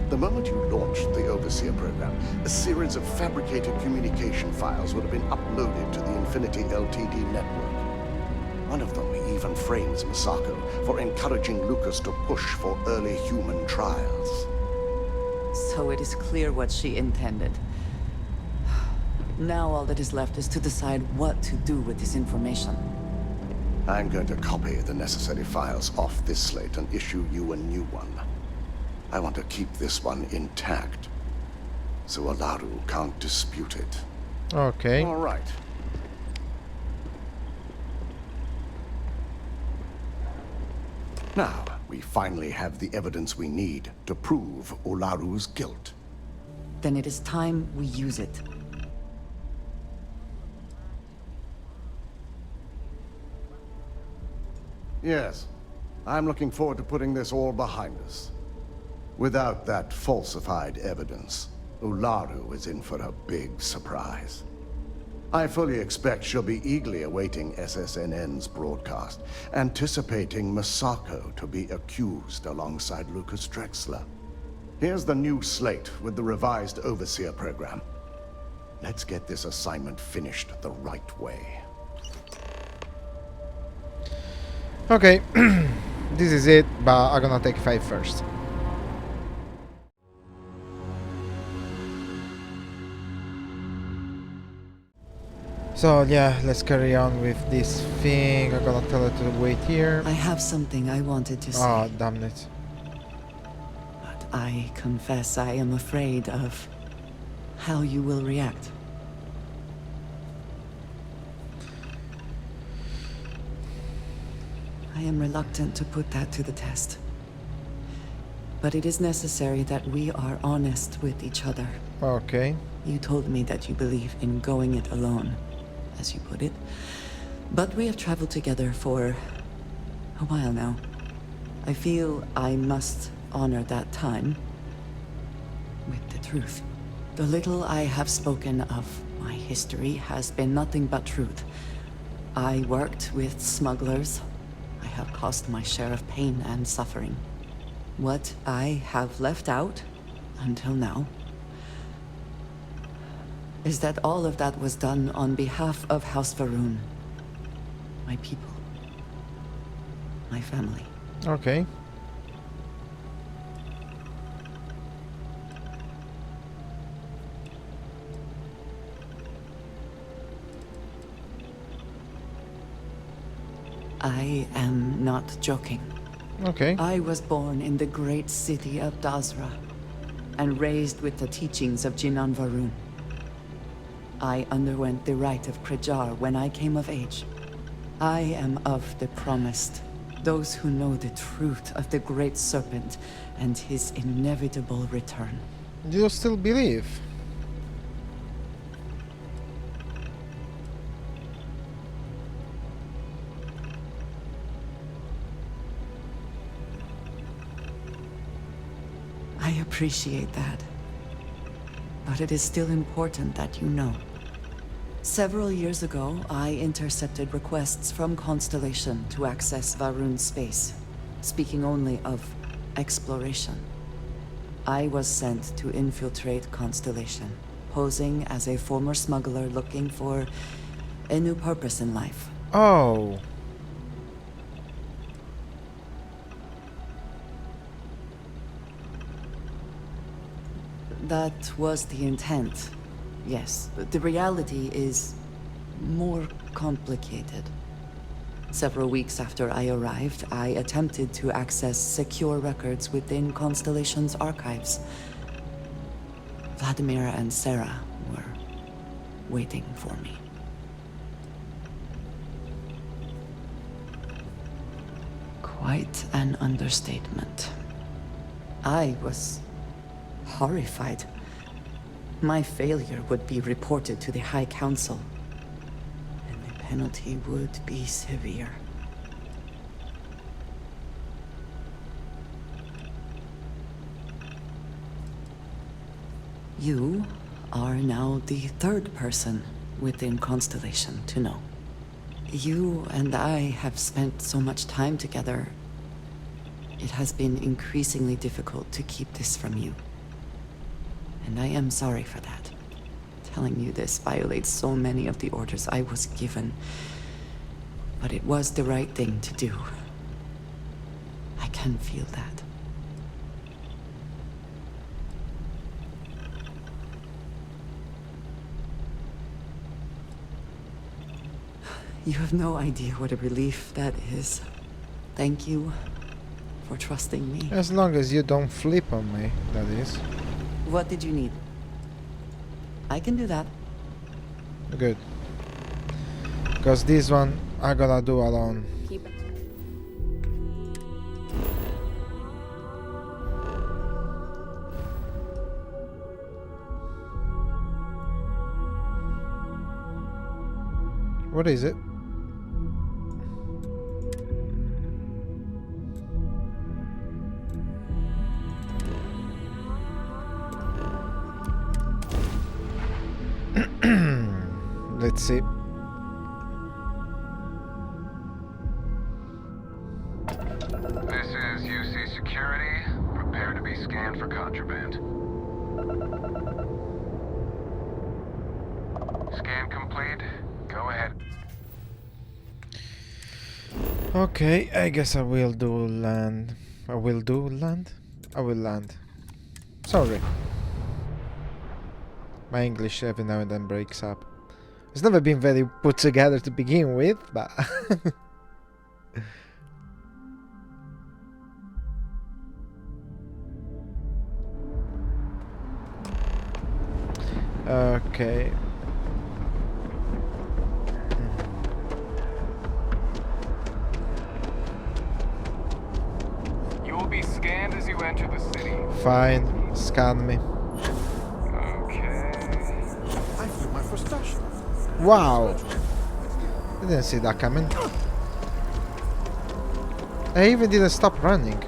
The moment you launched the Overseer program, a series of fabricated communication files would have been uploaded to the Infinity LTD network. One of them even even frames Misako for encouraging Lucas to push for early human trials. So it is clear what she intended. Now all that is left is to decide what to do with this information. I'm going to copy the necessary files off this slate and issue you a new one. I want to keep this one intact, so Olaru can't dispute it. Okay. All right. Now, we finally have the evidence we need to prove Olaru's guilt. Then it is time we use it. Yes, I'm looking forward to putting this all behind us. Without that falsified evidence, Olaru is in for a big surprise. I fully expect she'll be eagerly awaiting SSNN's broadcast, anticipating Misako to be accused alongside Lucas Drexler. Here's the new slate with the revised Overseer program. Let's get this assignment finished the right way. Okay, this is it, but I'm gonna take 5 first. So yeah, let's carry on with this thing. I'm gonna tell her to wait here. I have something I wanted to say. Oh, damn it. But I confess I am afraid of how you will react. I am reluctant to put that to the test. But it is necessary that we are honest with each other. Okay. You told me that you believe in going it alone, as you put it. But we have traveled together for a while now. I feel I must honor that time with the truth. The little I have spoken of my history has been nothing but truth. I worked with smugglers. I have caused my share of pain and suffering. What I have left out, until now, is that all of that was done on behalf of House Varun. My people. My family. Okay. I am not joking. Okay. I was born in the great city of Dazra, and raised with the teachings of Jinan Varun. I underwent the rite of Krejar when I came of age. I am of the promised, those who know the truth of the Great Serpent and his inevitable return. Do you still believe? I appreciate that. But it is still important that you know. Several years ago, I intercepted requests from Constellation to access Varun's space, speaking only of exploration. I was sent to infiltrate Constellation, posing as a former smuggler looking for a new purpose in life. Oh. That was the intent, yes. But the reality is more complicated. Several weeks after I arrived, I attempted to access secure records within Constellation's archives. Vladimir and Sarah were waiting for me. Quite an understatement. I was horrified. My failure would be reported to the High Council, and the penalty would be severe. You are now the third person within Constellation to know. You and I have spent so much time together. It has been increasingly difficult to keep this from you. And I am sorry for that. Telling you this violates so many of the orders I was given. But it was the right thing to do. I can feel that. You have no idea what a relief that is. Thank you for trusting me. As long as you don't flip on me, that is. What did you need? I can do that. Good. Because this one I gotta do alone. Keep it. What is it? Let's see. This is UC Security. Prepare to be scanned for contraband. Scan complete. Go ahead. Okay, I guess I will do land. I will do land? I will land. Sorry. My English every now and then breaks up. It's never been very put together to begin with, but... Okay. You will be scanned as you enter the city. Fine, scan me. Okay. I feel my frustration. Wow! I didn't see that coming. I even didn't stop running.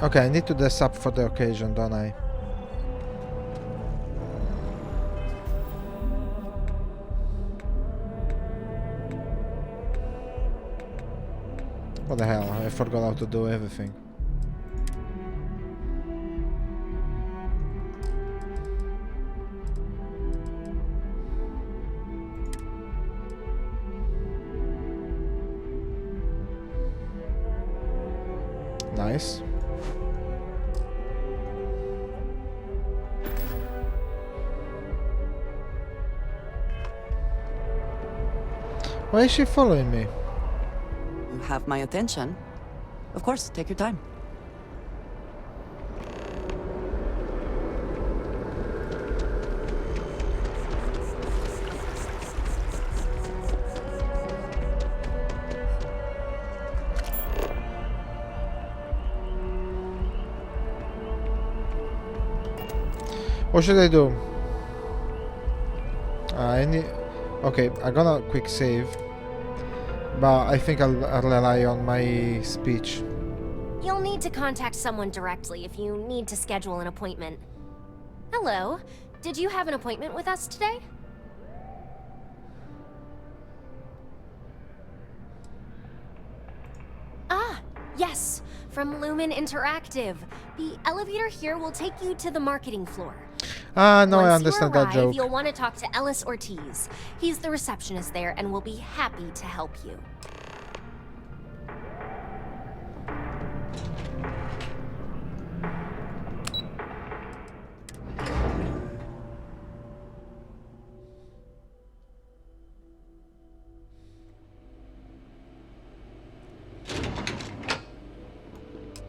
Okay, I need to dress up for the occasion, don't I? What the hell, I forgot how to do everything. Nice. Why is she following me? You have my attention. Of course, take your time. What should I do? I need... Okay, I'm gonna quick save. But I think I'll rely on my speech. You'll need to contact someone directly if you need to schedule an appointment. Hello. Did you have an appointment with us today? Ah, yes. From Lumen Interactive. The elevator here will take you to the marketing floor. Ah, no, Once I understand you arrive, that joke. You'll want to talk to Ellis Ortiz. He's the receptionist there and will be happy to help you.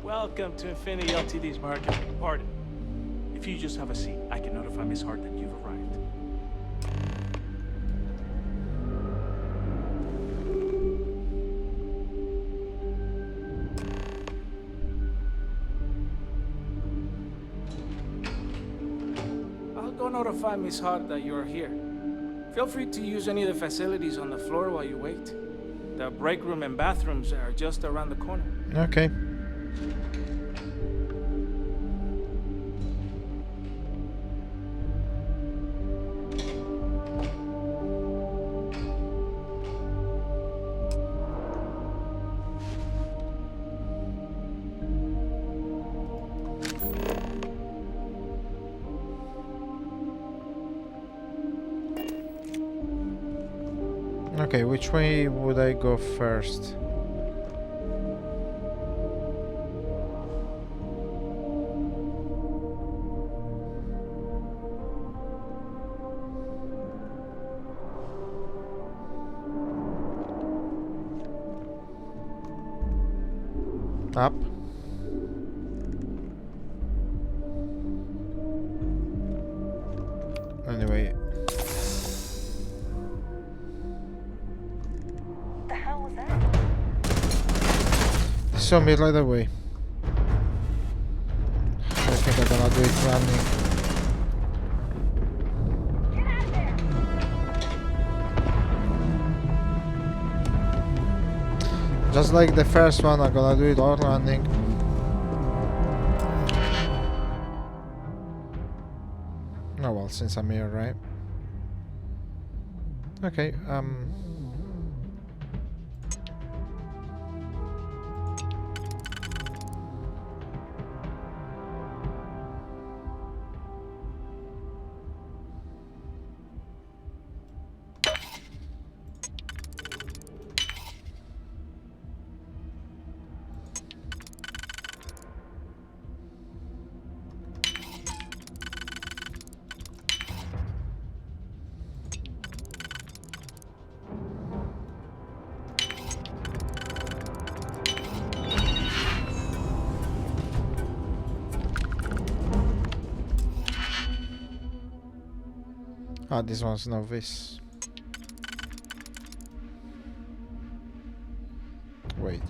Welcome to Infinity LTD's market. Pardon. If you just have a seat, I can notify Miss Hart that you've arrived. I'll go notify Miss Hart that you're here. Feel free to use any of the facilities on the floor while you wait. The break room and bathrooms are just around the corner. Okay. Okay, which way would I go first? Up. Anyway. The hell was that? They saw me right away. I think I'm gonna do it running. Get out of there! Just like the first one, I'm gonna do it all running. Oh well, since I'm here, right? Okay, ah, this one's novice. Wait.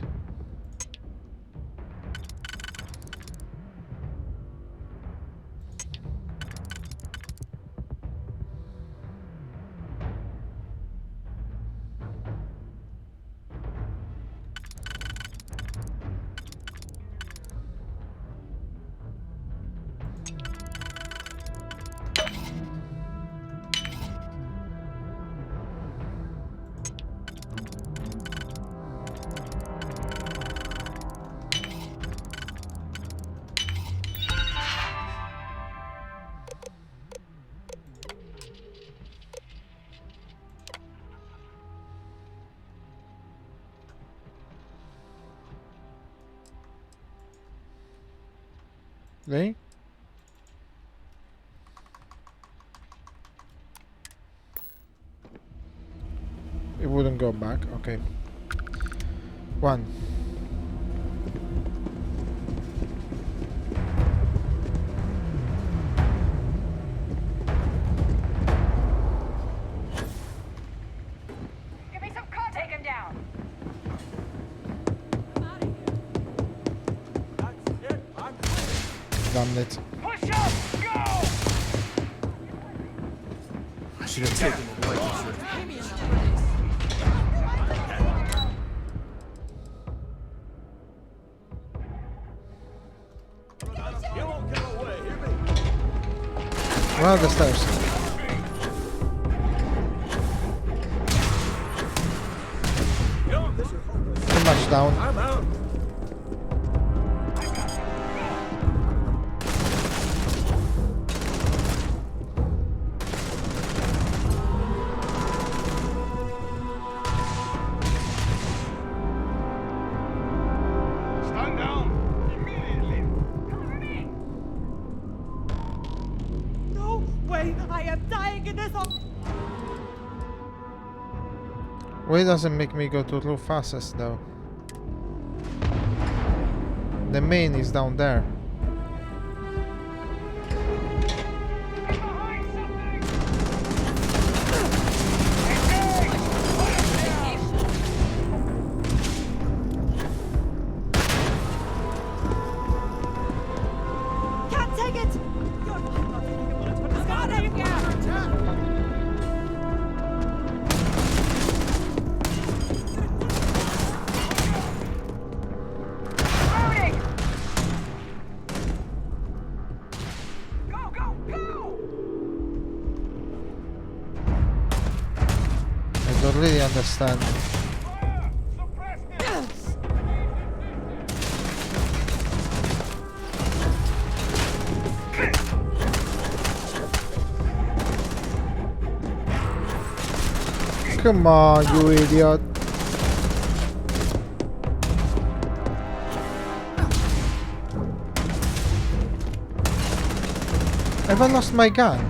They? It wouldn't go back, okay. One. Give me some car, take him down! Damn it. Push up! Go! I should have taken the bike. Where are the stairs? Too much down. I'm out. Stand down! Immediately! Cover me! No way! I am dying in this. Why doesn't make me go to the fastest though? The main is down there. Can't take it! You're not taking a bullet for the sky. There you go! I don't really understand. Come on, you idiot. Have I lost my gun?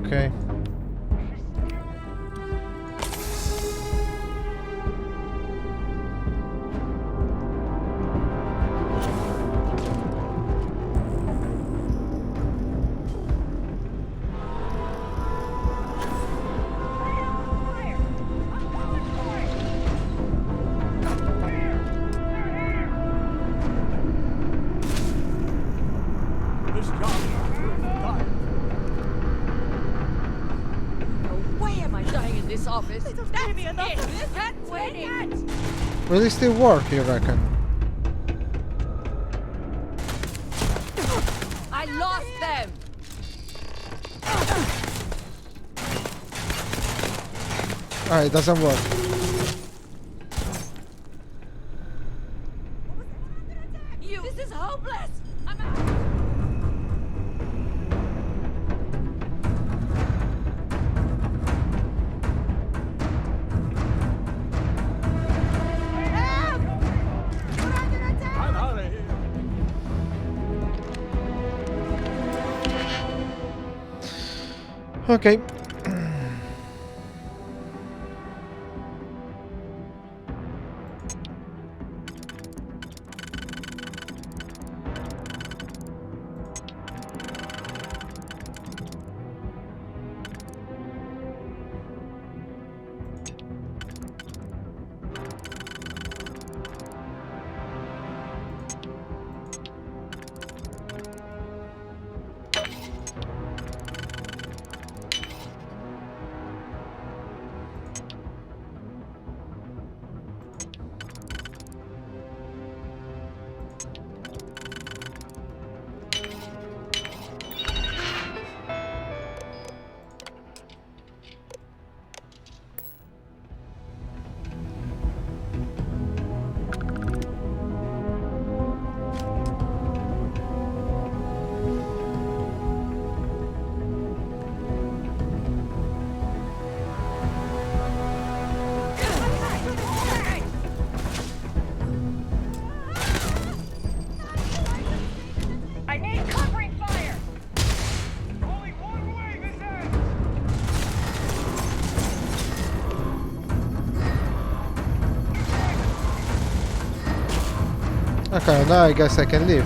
Okay. Will it still work, you reckon? I lost them! Alright, it doesn't work. This is hopeless! I'm out! Okay. Okay, now I guess I can leave.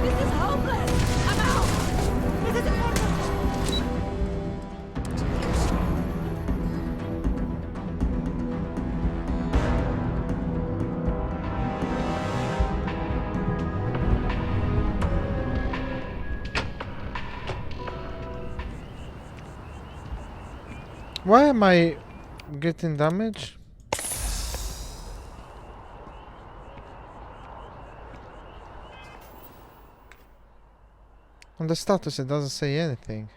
This is hopeless! I'm out! This is Why am I getting damage? On the status it doesn't say anything.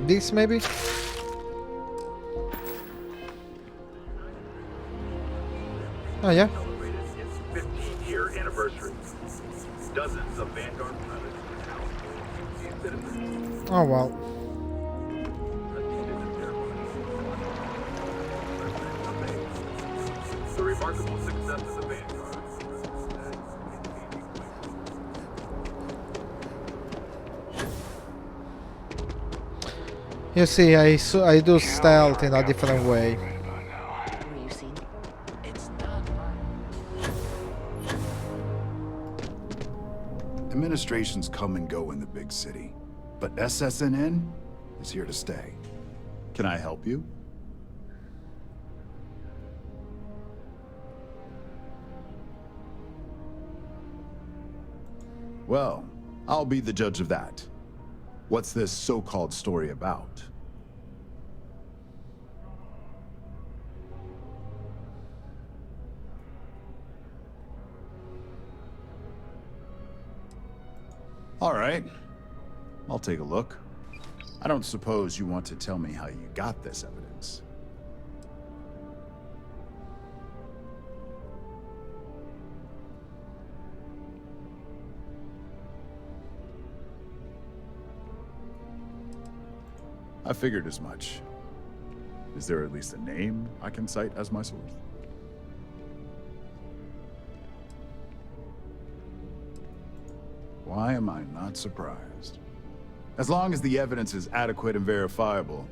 This maybe? Oh yeah. Celebrated its 15-year anniversary. Dozens of Vanguard pilots were now Oh well. The remarkable success of the Vanguard. You see, I do stealth in a different way. Were you seen? Administrations come and go in the big city, but SSNN is here to stay. Can I help you? Well, I'll be the judge of that. What's this so-called story about? All right, I'll take a look. I don't suppose you want to tell me how you got this evidence. I figured as much. Is there at least a name I can cite as my source? Why am I not surprised? As long as the evidence is adequate and verifiable,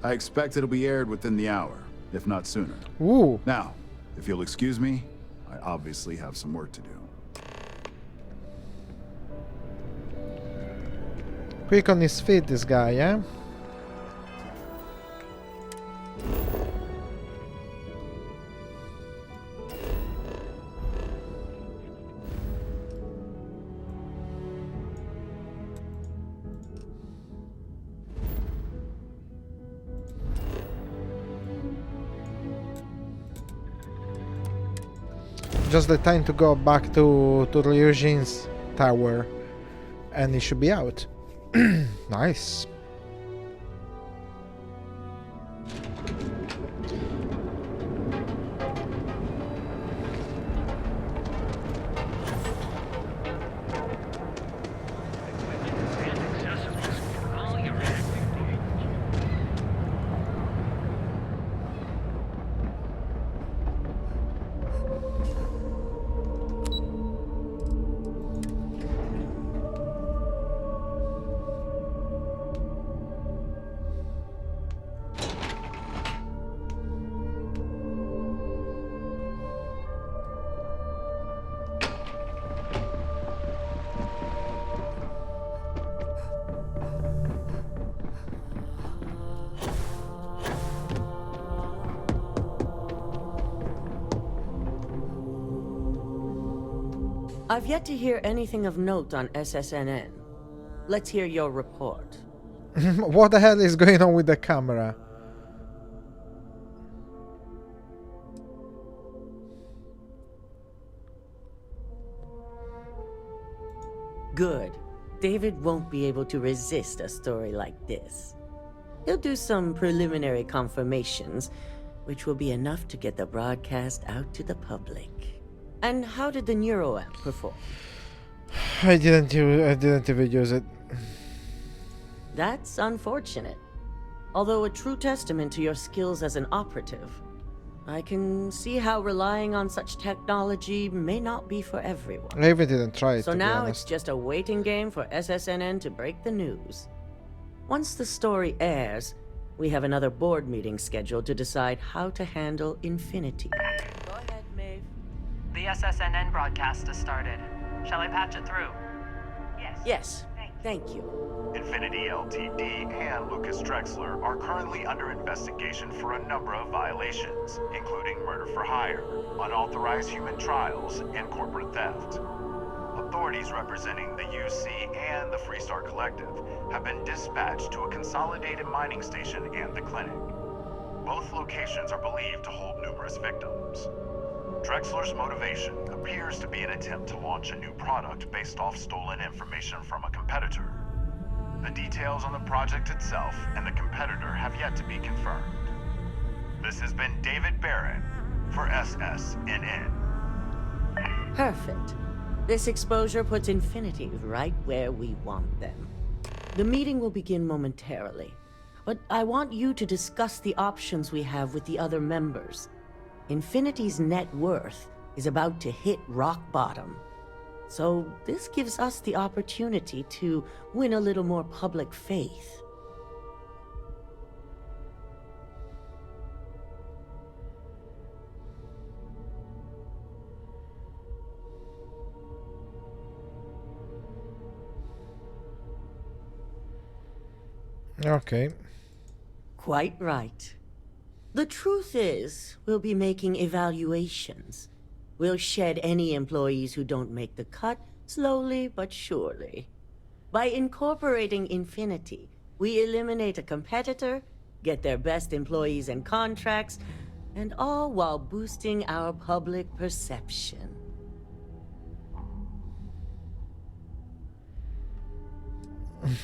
I expect it'll be aired within the hour, if not sooner. Ooh. Now, if you'll excuse me, I obviously have some work to do. Quick on his feet, this guy, yeah? Just the time to go back to Ryujin's tower, and he should be out. Nice. I've yet to hear anything of note on SSNN. Let's hear your report. What the hell is going on with the camera? Good. David won't be able to resist a story like this. He'll do some preliminary confirmations, which will be enough to get the broadcast out to the public. And how did the NeuroAmp perform? I didn't even use it. That's unfortunate. Although a true testament to your skills as an operative, I can see how relying on such technology may not be for everyone. I even didn't try it, So to be now honest. it's just a waiting game for SSNN to break the news. Once the story airs, we have another board meeting scheduled to decide how to handle Infinity. Go ahead, Maeve. The SSNN broadcast has started. Shall I patch it through? Yes, thank you. Infinity LTD and Lucas Drexler are currently under investigation for a number of violations, including murder for hire, unauthorized human trials, and corporate theft. Authorities representing the UC and the Freestar Collective have been dispatched to a consolidated mining station and the clinic. Both locations are believed to hold numerous victims. Drexler's motivation appears to be an attempt to launch a new product based off stolen information from a competitor. The details on the project itself and the competitor have yet to be confirmed. This has been David Barrett for SSNN. Perfect. This exposure puts Infinity right where we want them. The meeting will begin momentarily, but I want you to discuss the options we have with the other members. Infinity's net worth is about to hit rock bottom. So this gives us the opportunity to win a little more public faith. Okay. Quite right. The truth is, we'll be making evaluations. We'll shed any employees who don't make the cut, slowly but surely. By incorporating Infinity, we eliminate a competitor, get their best employees and contracts, and all while boosting our public perception.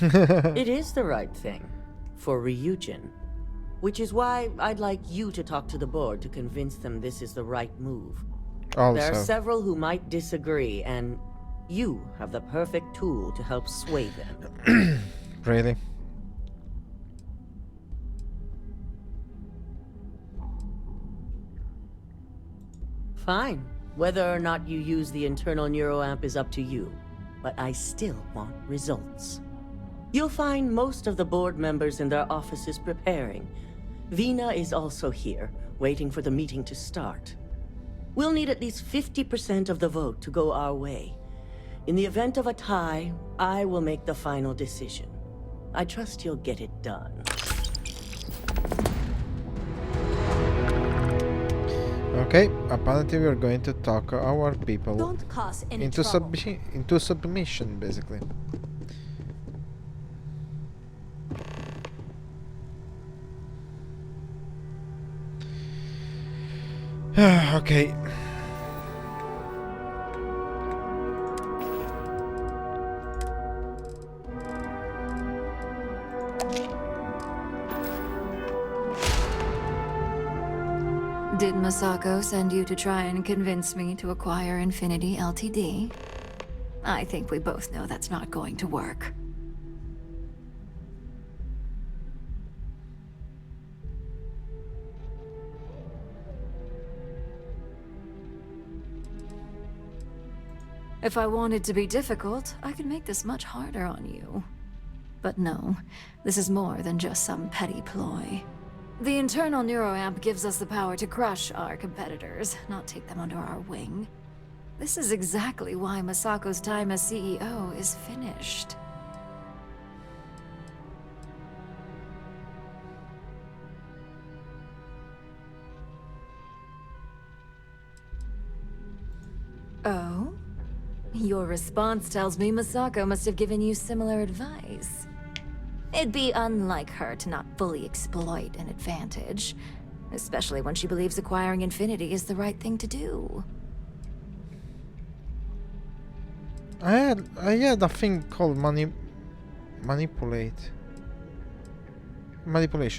It is the right thing for Ryujin, which is why I'd like you to talk to the board to convince them this is the right move. Also. There are several who might disagree, and you have the perfect tool to help sway them. Really? Fine. Whether or not you use the internal neuroamp is up to you, but I still want results. You'll find most of the board members in their offices preparing. Vina is also here, waiting for the meeting to start. We'll need at least 50% of the vote to go our way. In the event of a tie, I will make the final decision. I trust you'll get it done. Okay, apparently we're going to talk our people Don't cause any into trouble. into submission, basically. Okay. Did Masako send you to try and convince me to acquire Infinity Ltd? I think we both know that's not going to work. If I wanted to be difficult, I could make this much harder on you. But no, this is more than just some petty ploy. The internal neuroamp gives us the power to crush our competitors, not take them under our wing. This is exactly why Masako's time as CEO is finished. Oh? Your response tells me Masako must have given you similar advice. It'd be unlike her to not fully exploit an advantage, especially when she believes acquiring Infinity is the right thing to do. I had a thing called manipulation.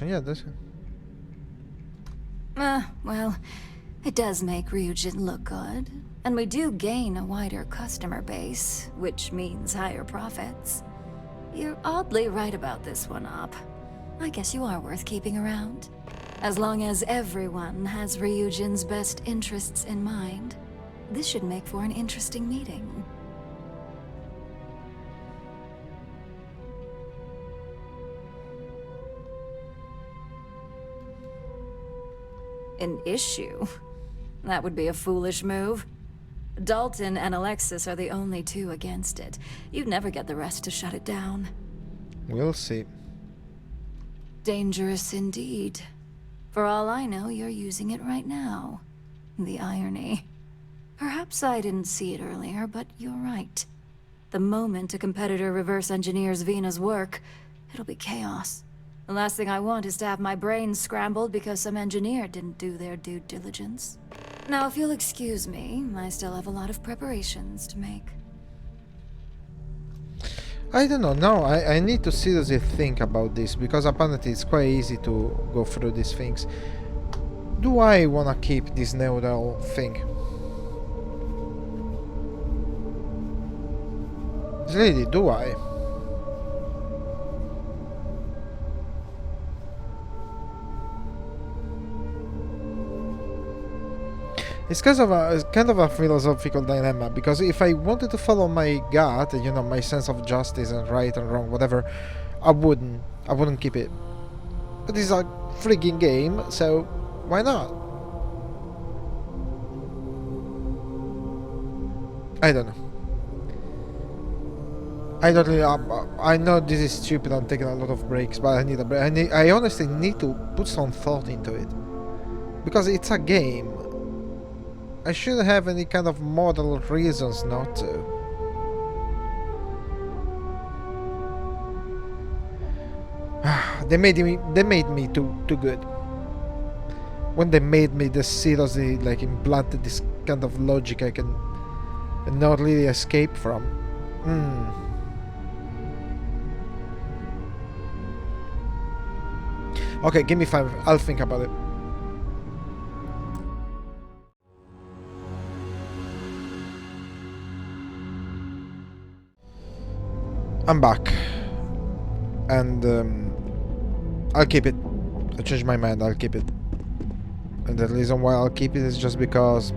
Yeah, that's it. Well, it does make Ryujin look good, and we do gain a wider customer base, which means higher profits. You're oddly right about this one, Op. I guess you are worth keeping around. As long as everyone has Ryujin's best interests in mind, this should make for an interesting meeting. An issue? That would be a foolish move. Dalton and Alexis are the only two against it. You'd never get the rest to shut it down. We'll see. Dangerous indeed. For all I know, you're using it right now. The irony. Perhaps I didn't see it earlier, but you're right. The moment a competitor reverse engineers Vina's work, it'll be chaos. The last thing I want is to have my brain scrambled because some engineer didn't do their due diligence. Now, if you'll excuse me, I still have a lot of preparations to make. I don't know, no, I need to seriously think about this, because apparently it's quite easy to go through these things. Do I wanna keep this neural thing? Really, do I? It's kind of a philosophical dilemma, because if I wanted to follow my gut, you know, my sense of justice and right and wrong, whatever, I wouldn't keep it. But it's a freaking game, so why not? I don't know. I don't really. I know this is stupid. I'm taking a lot of breaks, but I need a break. I honestly need to put some thought into it because it's a game. I shouldn't have any kind of moral reasons not to. They made me too good. When they made me this seriously like implanted this kind of logic I can not really escape from. Okay, give me 5. I'll think about it. I'm back. And I'll keep it. I changed my mind, I'll keep it. And the reason why I'll keep it is just because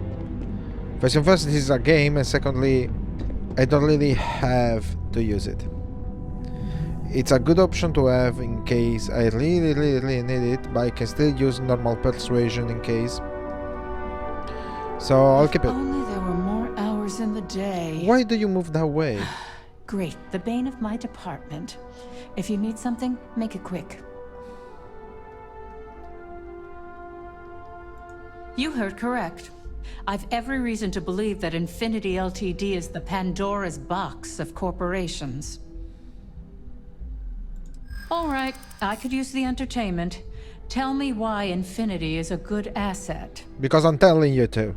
first and first, this is a game, and secondly, I don't really have to use it. It's a good option to have in case I really need it, but I can still use normal persuasion in case. So I'll keep it. Only there were more hours in the day. Why do you move that way? Great, the bane of my department. If you need something, make it quick. You heard correct. I've every reason to believe that Infinity Ltd is the Pandora's box of corporations. All right, I could use the entertainment. Tell me why Infinity is a good asset. Because I'm telling you to.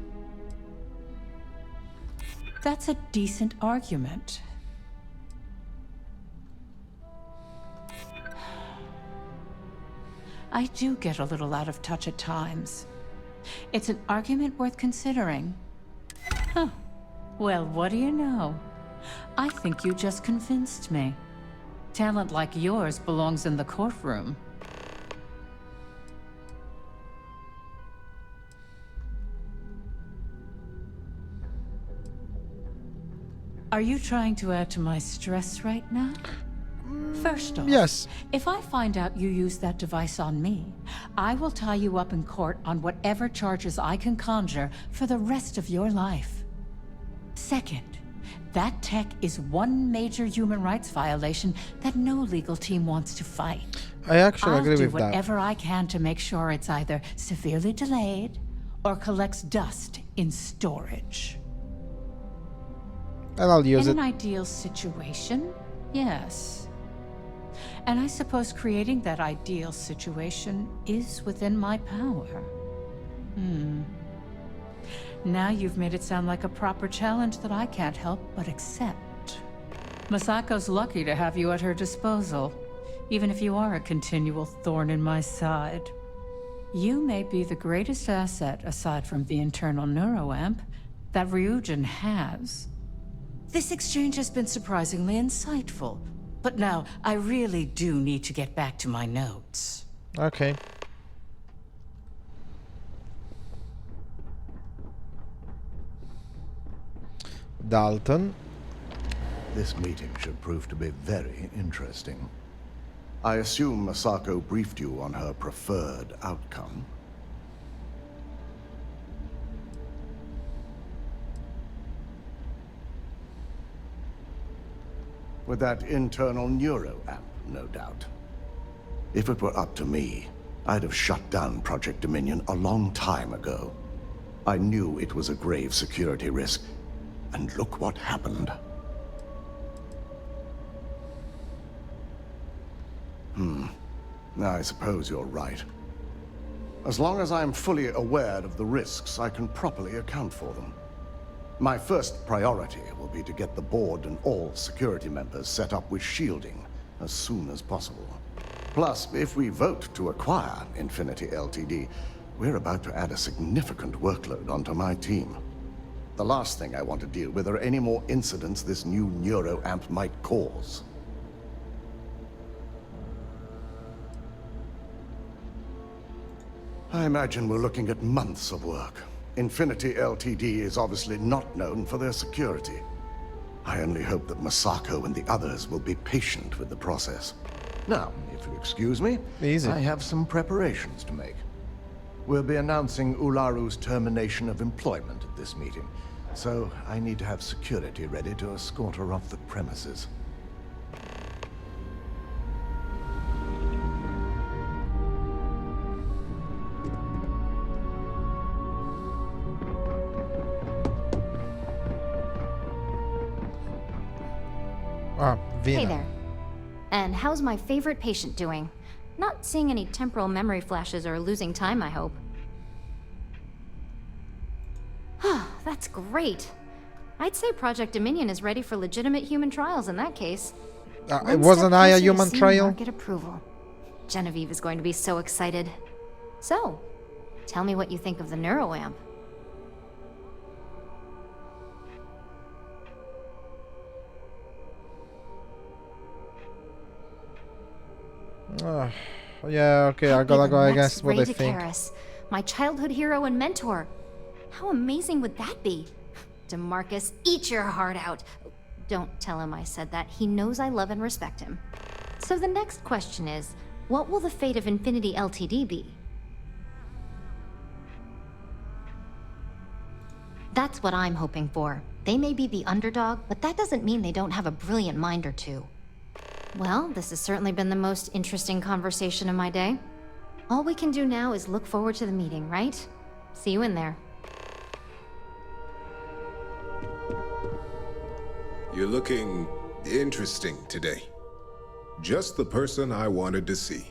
That's a decent argument. I do get a little out of touch at times. It's an argument worth considering. Huh. Well, what do you know? I think you just convinced me. Talent like yours belongs in the courtroom. Are you trying to add to my stress right now? First off, yes. If I find out you used that device on me, I will tie you up in court on whatever charges I can conjure for the rest of your life. Second, that tech is one major human rights violation that no legal team wants to fight. I actually agree with that. I'll do whatever I can to make sure it's either severely delayed or collects dust in storage. And I'll use it. In an ideal situation, yes. And I suppose creating that ideal situation is within my power. Now you've made it sound like a proper challenge that I can't help but accept. Masako's lucky to have you at her disposal, even if you are a continual thorn in my side. You may be the greatest asset, aside from the internal neuroamp, that Ryujin has. This exchange has been surprisingly insightful. But now, I really do need to get back to my notes. Okay. Dalton. This meeting should prove to be very interesting. I assume Masako briefed you on her preferred outcome. With that internal neuroamp, no doubt. If it were up to me, I'd have shut down Project Dominion a long time ago. I knew it was a grave security risk, and look what happened. I suppose you're right. As long as I'm fully aware of the risks, I can properly account for them. My first priority will be to get the board and all security members set up with shielding as soon as possible. Plus, if we vote to acquire Infinity Ltd, we're about to add a significant workload onto my team. The last thing I want to deal with are any more incidents this new neuroamp might cause. I imagine we're looking at months of work. Infinity Ltd is obviously not known for their security. I only hope that Masako and the others will be patient with the process. Now, if you excuse me, I have some preparations to make. We'll be announcing Ularu's termination of employment at this meeting, so I need to have security ready to escort her off the premises. Ah, Vina. Hey there. And how's my favorite patient doing? Not seeing any temporal memory flashes or losing time, I hope. That's great. I'd say Project Dominion is ready for legitimate human trials in that case. Wasn't I a human trial? Market approval. Genevieve is going to be so excited. So, tell me what you think of the neuroamp. Yeah, okay, I gotta go against what I think. Karis, my childhood hero and mentor. How amazing would that be? DeMarcus, eat your heart out. Don't tell him I said that. He knows I love and respect him. So the next question is, what will the fate of Infinity Ltd be? That's what I'm hoping for. They may be the underdog, but that doesn't mean they don't have a brilliant mind or two. Well, this has certainly been the most interesting conversation of my day. All we can do now is look forward to the meeting, right? See you in there. You're looking interesting today. Just the person I wanted to see.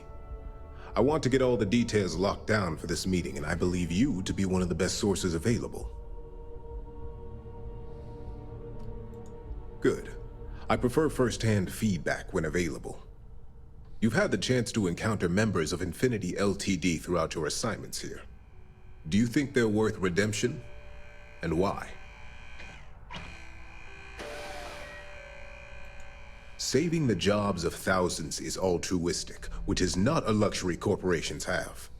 I want to get all the details locked down for this meeting, and I believe you to be one of the best sources available. Good. I prefer first-hand feedback when available. You've had the chance to encounter members of Infinity Ltd throughout your assignments here. Do you think they're worth redemption? And why? Saving the jobs of thousands is altruistic, which is not a luxury corporations have.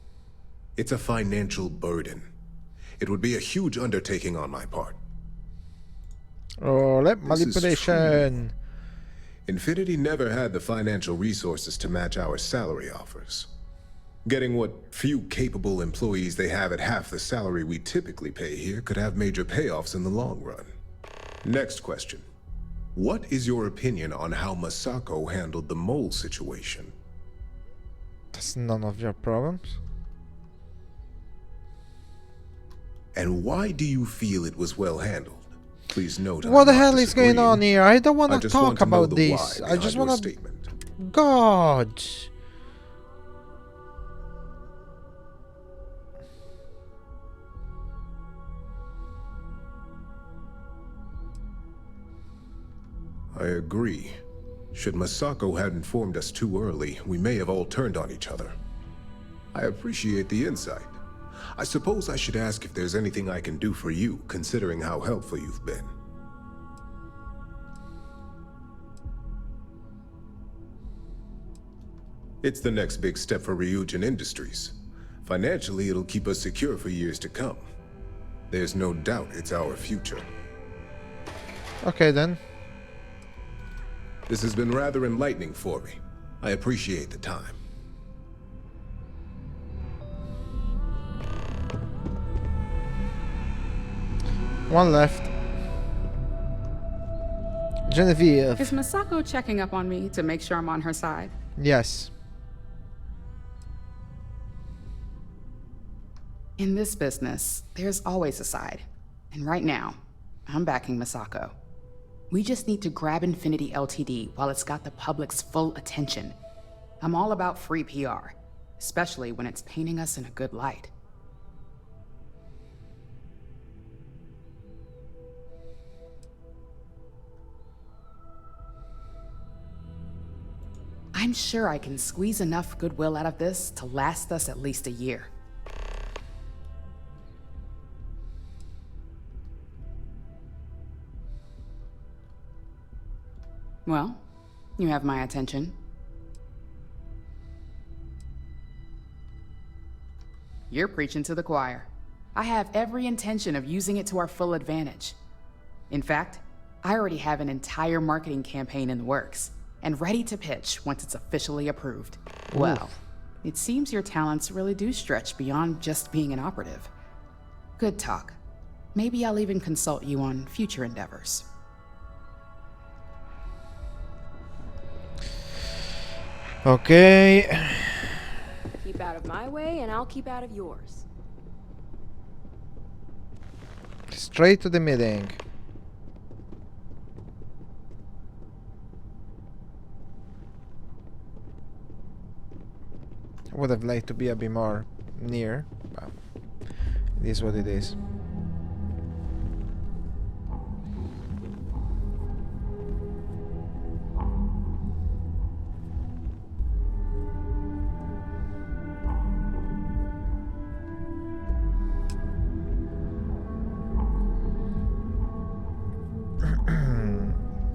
It's a financial burden. It would be a huge undertaking on my part. Oh, manipulation. Infinity never had the financial resources to match our salary offers. Getting what few capable employees they have at half the salary we typically pay here could have major payoffs in the long run. Next question. What is your opinion on how Masako handled the mole situation? That's none of your problems. And why do you feel it was well handled? Please note. What the hell is going on here? I don't want to talk about this. I just want to... God. I agree. Should Masako had informed us too early, we may have all turned on each other. I appreciate the insight. I suppose I should ask if there's anything I can do for you, considering how helpful you've been. It's the next big step for Ryujin Industries. Financially, it'll keep us secure for years to come. There's no doubt it's our future. Okay, then. This has been rather enlightening for me. I appreciate the time. One left. Genevieve. Is Masako checking up on me to make sure I'm on her side? Yes. In this business, there's always a side. And right now, I'm backing Masako. We just need to grab Infinity Ltd while it's got the public's full attention. I'm all about free PR, especially when it's painting us in a good light. I'm sure I can squeeze enough goodwill out of this to last us at least a year. Well, you have my attention. You're preaching to the choir. I have every intention of using it to our full advantage. In fact, I already have an entire marketing campaign in the works, and ready to pitch once it's officially approved. Ooh. Well, it seems your talents really do stretch beyond just being an operative. Good talk. Maybe I'll even consult you on future endeavors. Okay. Keep out of my way, and I'll keep out of yours. Straight to the meeting. Would have liked to be a bit more near, but it is what it is.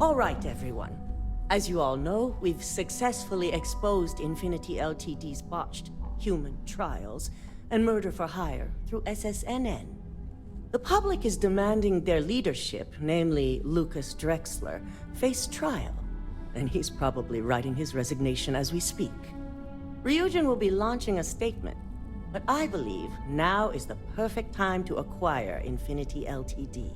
All right, everyone. As you all know, we've successfully exposed Infinity Ltd's botched human trials and murder for hire through SSNN. The public is demanding their leadership, namely Lucas Drexler, face trial, and he's probably writing his resignation as we speak. Ryujin will be launching a statement, but I believe now is the perfect time to acquire Infinity Ltd.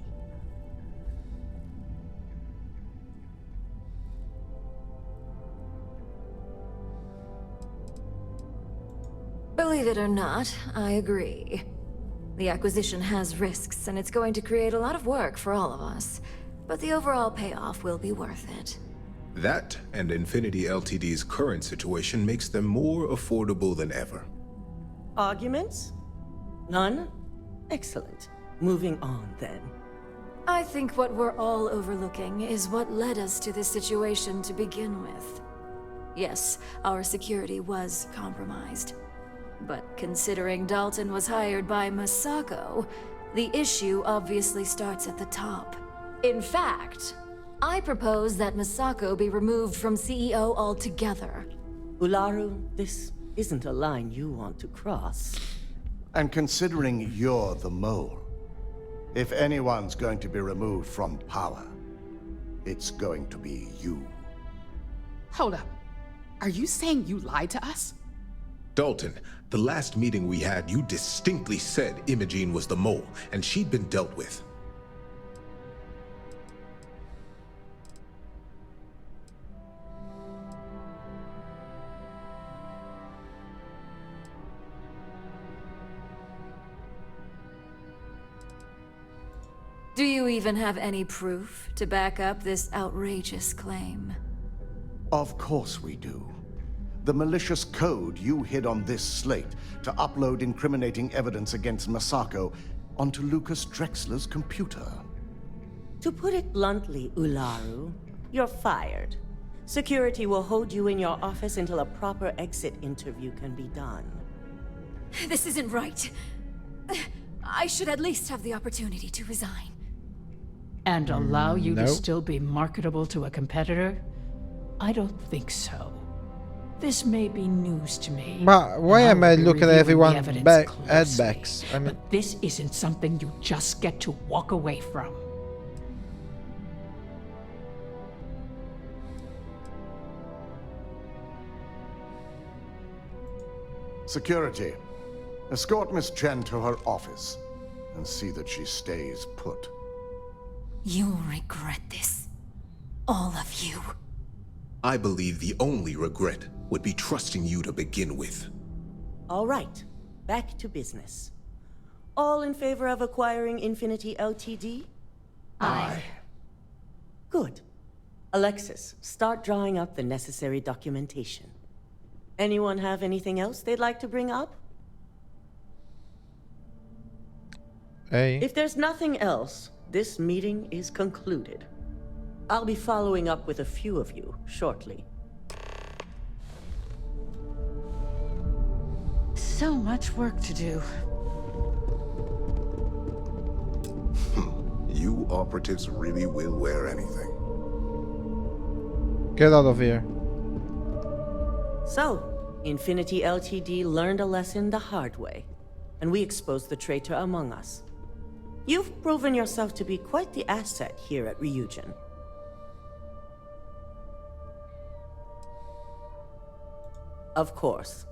Believe it or not, I agree. The acquisition has risks, and it's going to create a lot of work for all of us. But the overall payoff will be worth it. That, and Infinity Ltd's current situation, makes them more affordable than ever. Arguments? None? Excellent. Moving on, then. I think what we're all overlooking is what led us to this situation to begin with. Yes, our security was compromised. But considering Dalton was hired by Masako, the issue obviously starts at the top. In fact, I propose that Masako be removed from CEO altogether. Ularu, this isn't a line you want to cross. And considering you're the mole, if anyone's going to be removed from power, it's going to be you. Hold up. Are you saying you lied to us? Dalton, the last meeting we had, you distinctly said Imogene was the mole, and she'd been dealt with. Do you even have any proof to back up this outrageous claim? Of course we do. The malicious code you hid on this slate to upload incriminating evidence against Masako onto Lucas Drexler's computer. To put it bluntly, Ularu, you're fired. Security will hold you in your office until a proper exit interview can be done. This isn't right. I should at least have the opportunity to resign. And allow you to Nope. still be marketable to a competitor? I don't think so. This may be news to me. But why and am I will be looking at reviewing the everyone evidence back closely. at backs? I mean, But this isn't something you just get to walk away from. Security, escort Miss Chen to her office and see that she stays put. You'll regret this. All of you. I believe the only regret would be trusting you to begin with. All right, back to business. All in favor of acquiring Infinity Ltd? Aye. Good. Alexis, start drawing up the necessary documentation. Anyone have anything else they'd like to bring up? hey. If there's nothing else, this meeting is concluded. I'll be following up with a few of you shortly. So much work to do. You operatives really will wear anything. Get out of here. So, Infinity Ltd learned a lesson the hard way, and we exposed the traitor among us. You've proven yourself to be quite the asset here at Ryujin. Of course.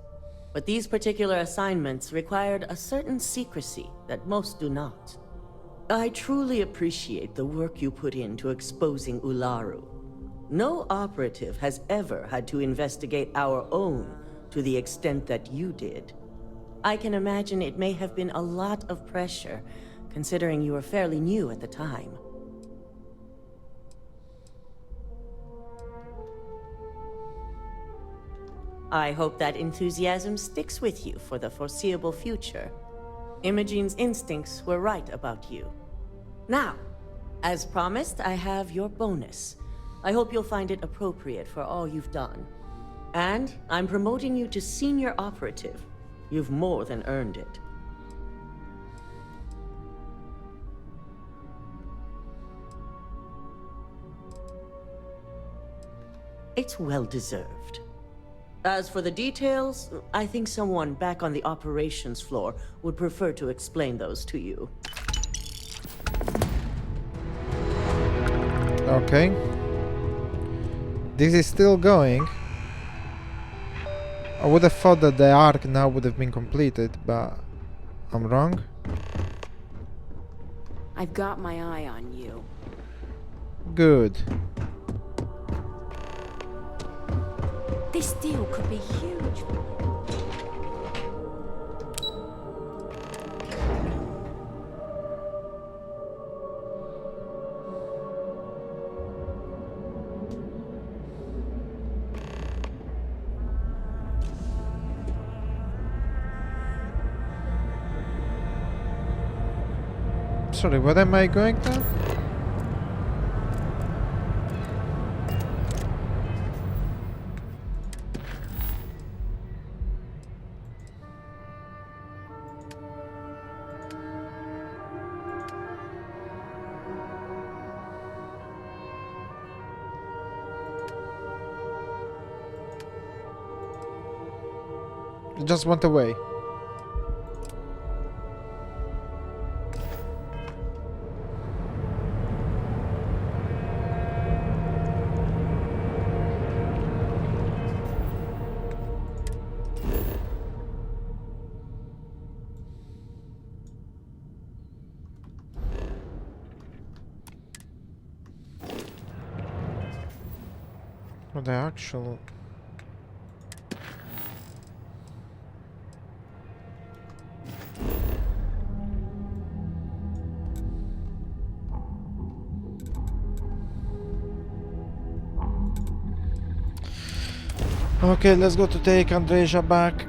But these particular assignments required a certain secrecy that most do not. I truly appreciate the work you put into exposing Ularu. No operative has ever had to investigate our own to the extent that you did. I can imagine it may have been a lot of pressure, considering you were fairly new at the time. I hope that enthusiasm sticks with you for the foreseeable future. Imogene's instincts were right about you. Now, as promised, I have your bonus. I hope you'll find it appropriate for all you've done. And I'm promoting you to senior operative. You've more than earned it. It's well deserved. As for the details, I think someone back on the operations floor would prefer to explain those to you. Okay. This is still going. I would have thought that the arc now would have been completed, but I'm wrong. I've got my eye on you. Good. This deal could be huge. Sorry, what am I going now? I just went away. What the actual... Okay, let's go to take Andreja back.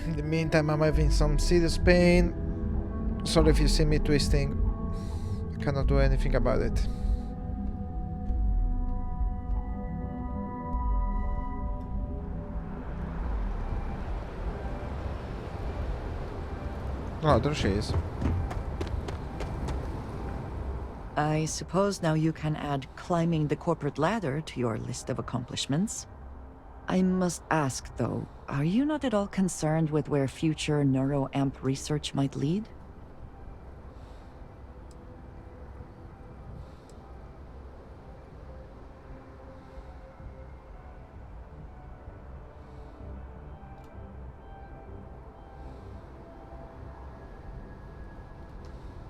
In the meantime, I'm having some serious pain. Sorry if you see me twisting. I cannot do anything about it. Oh, there she is. I suppose now you can add climbing the corporate ladder to your list of accomplishments. I must ask, though, are you not at all concerned with where future neuroamp research might lead?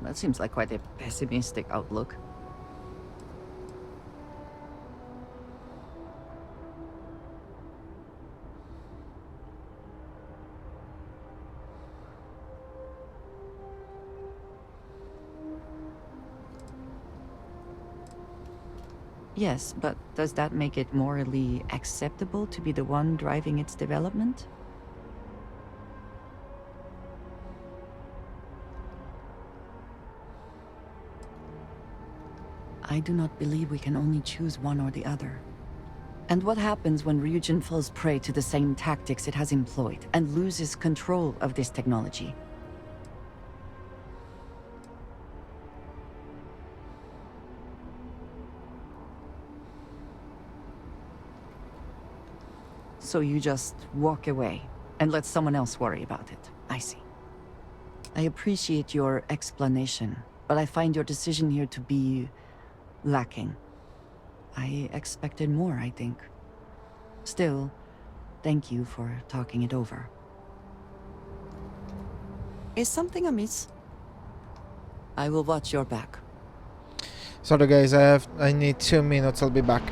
That seems like quite a pessimistic outlook. Yes, but does that make it morally acceptable to be the one driving its development? I do not believe we can only choose one or the other. And what happens when Ryujin falls prey to the same tactics it has employed and loses control of this technology? So you just walk away and let someone else worry about it. I see. I appreciate your explanation, but I find your decision here to be lacking. I expected more, I think. Still, thank you for talking it over. Is something amiss? I will watch your back. Sorry guys, I need 2 minutes, I'll be back.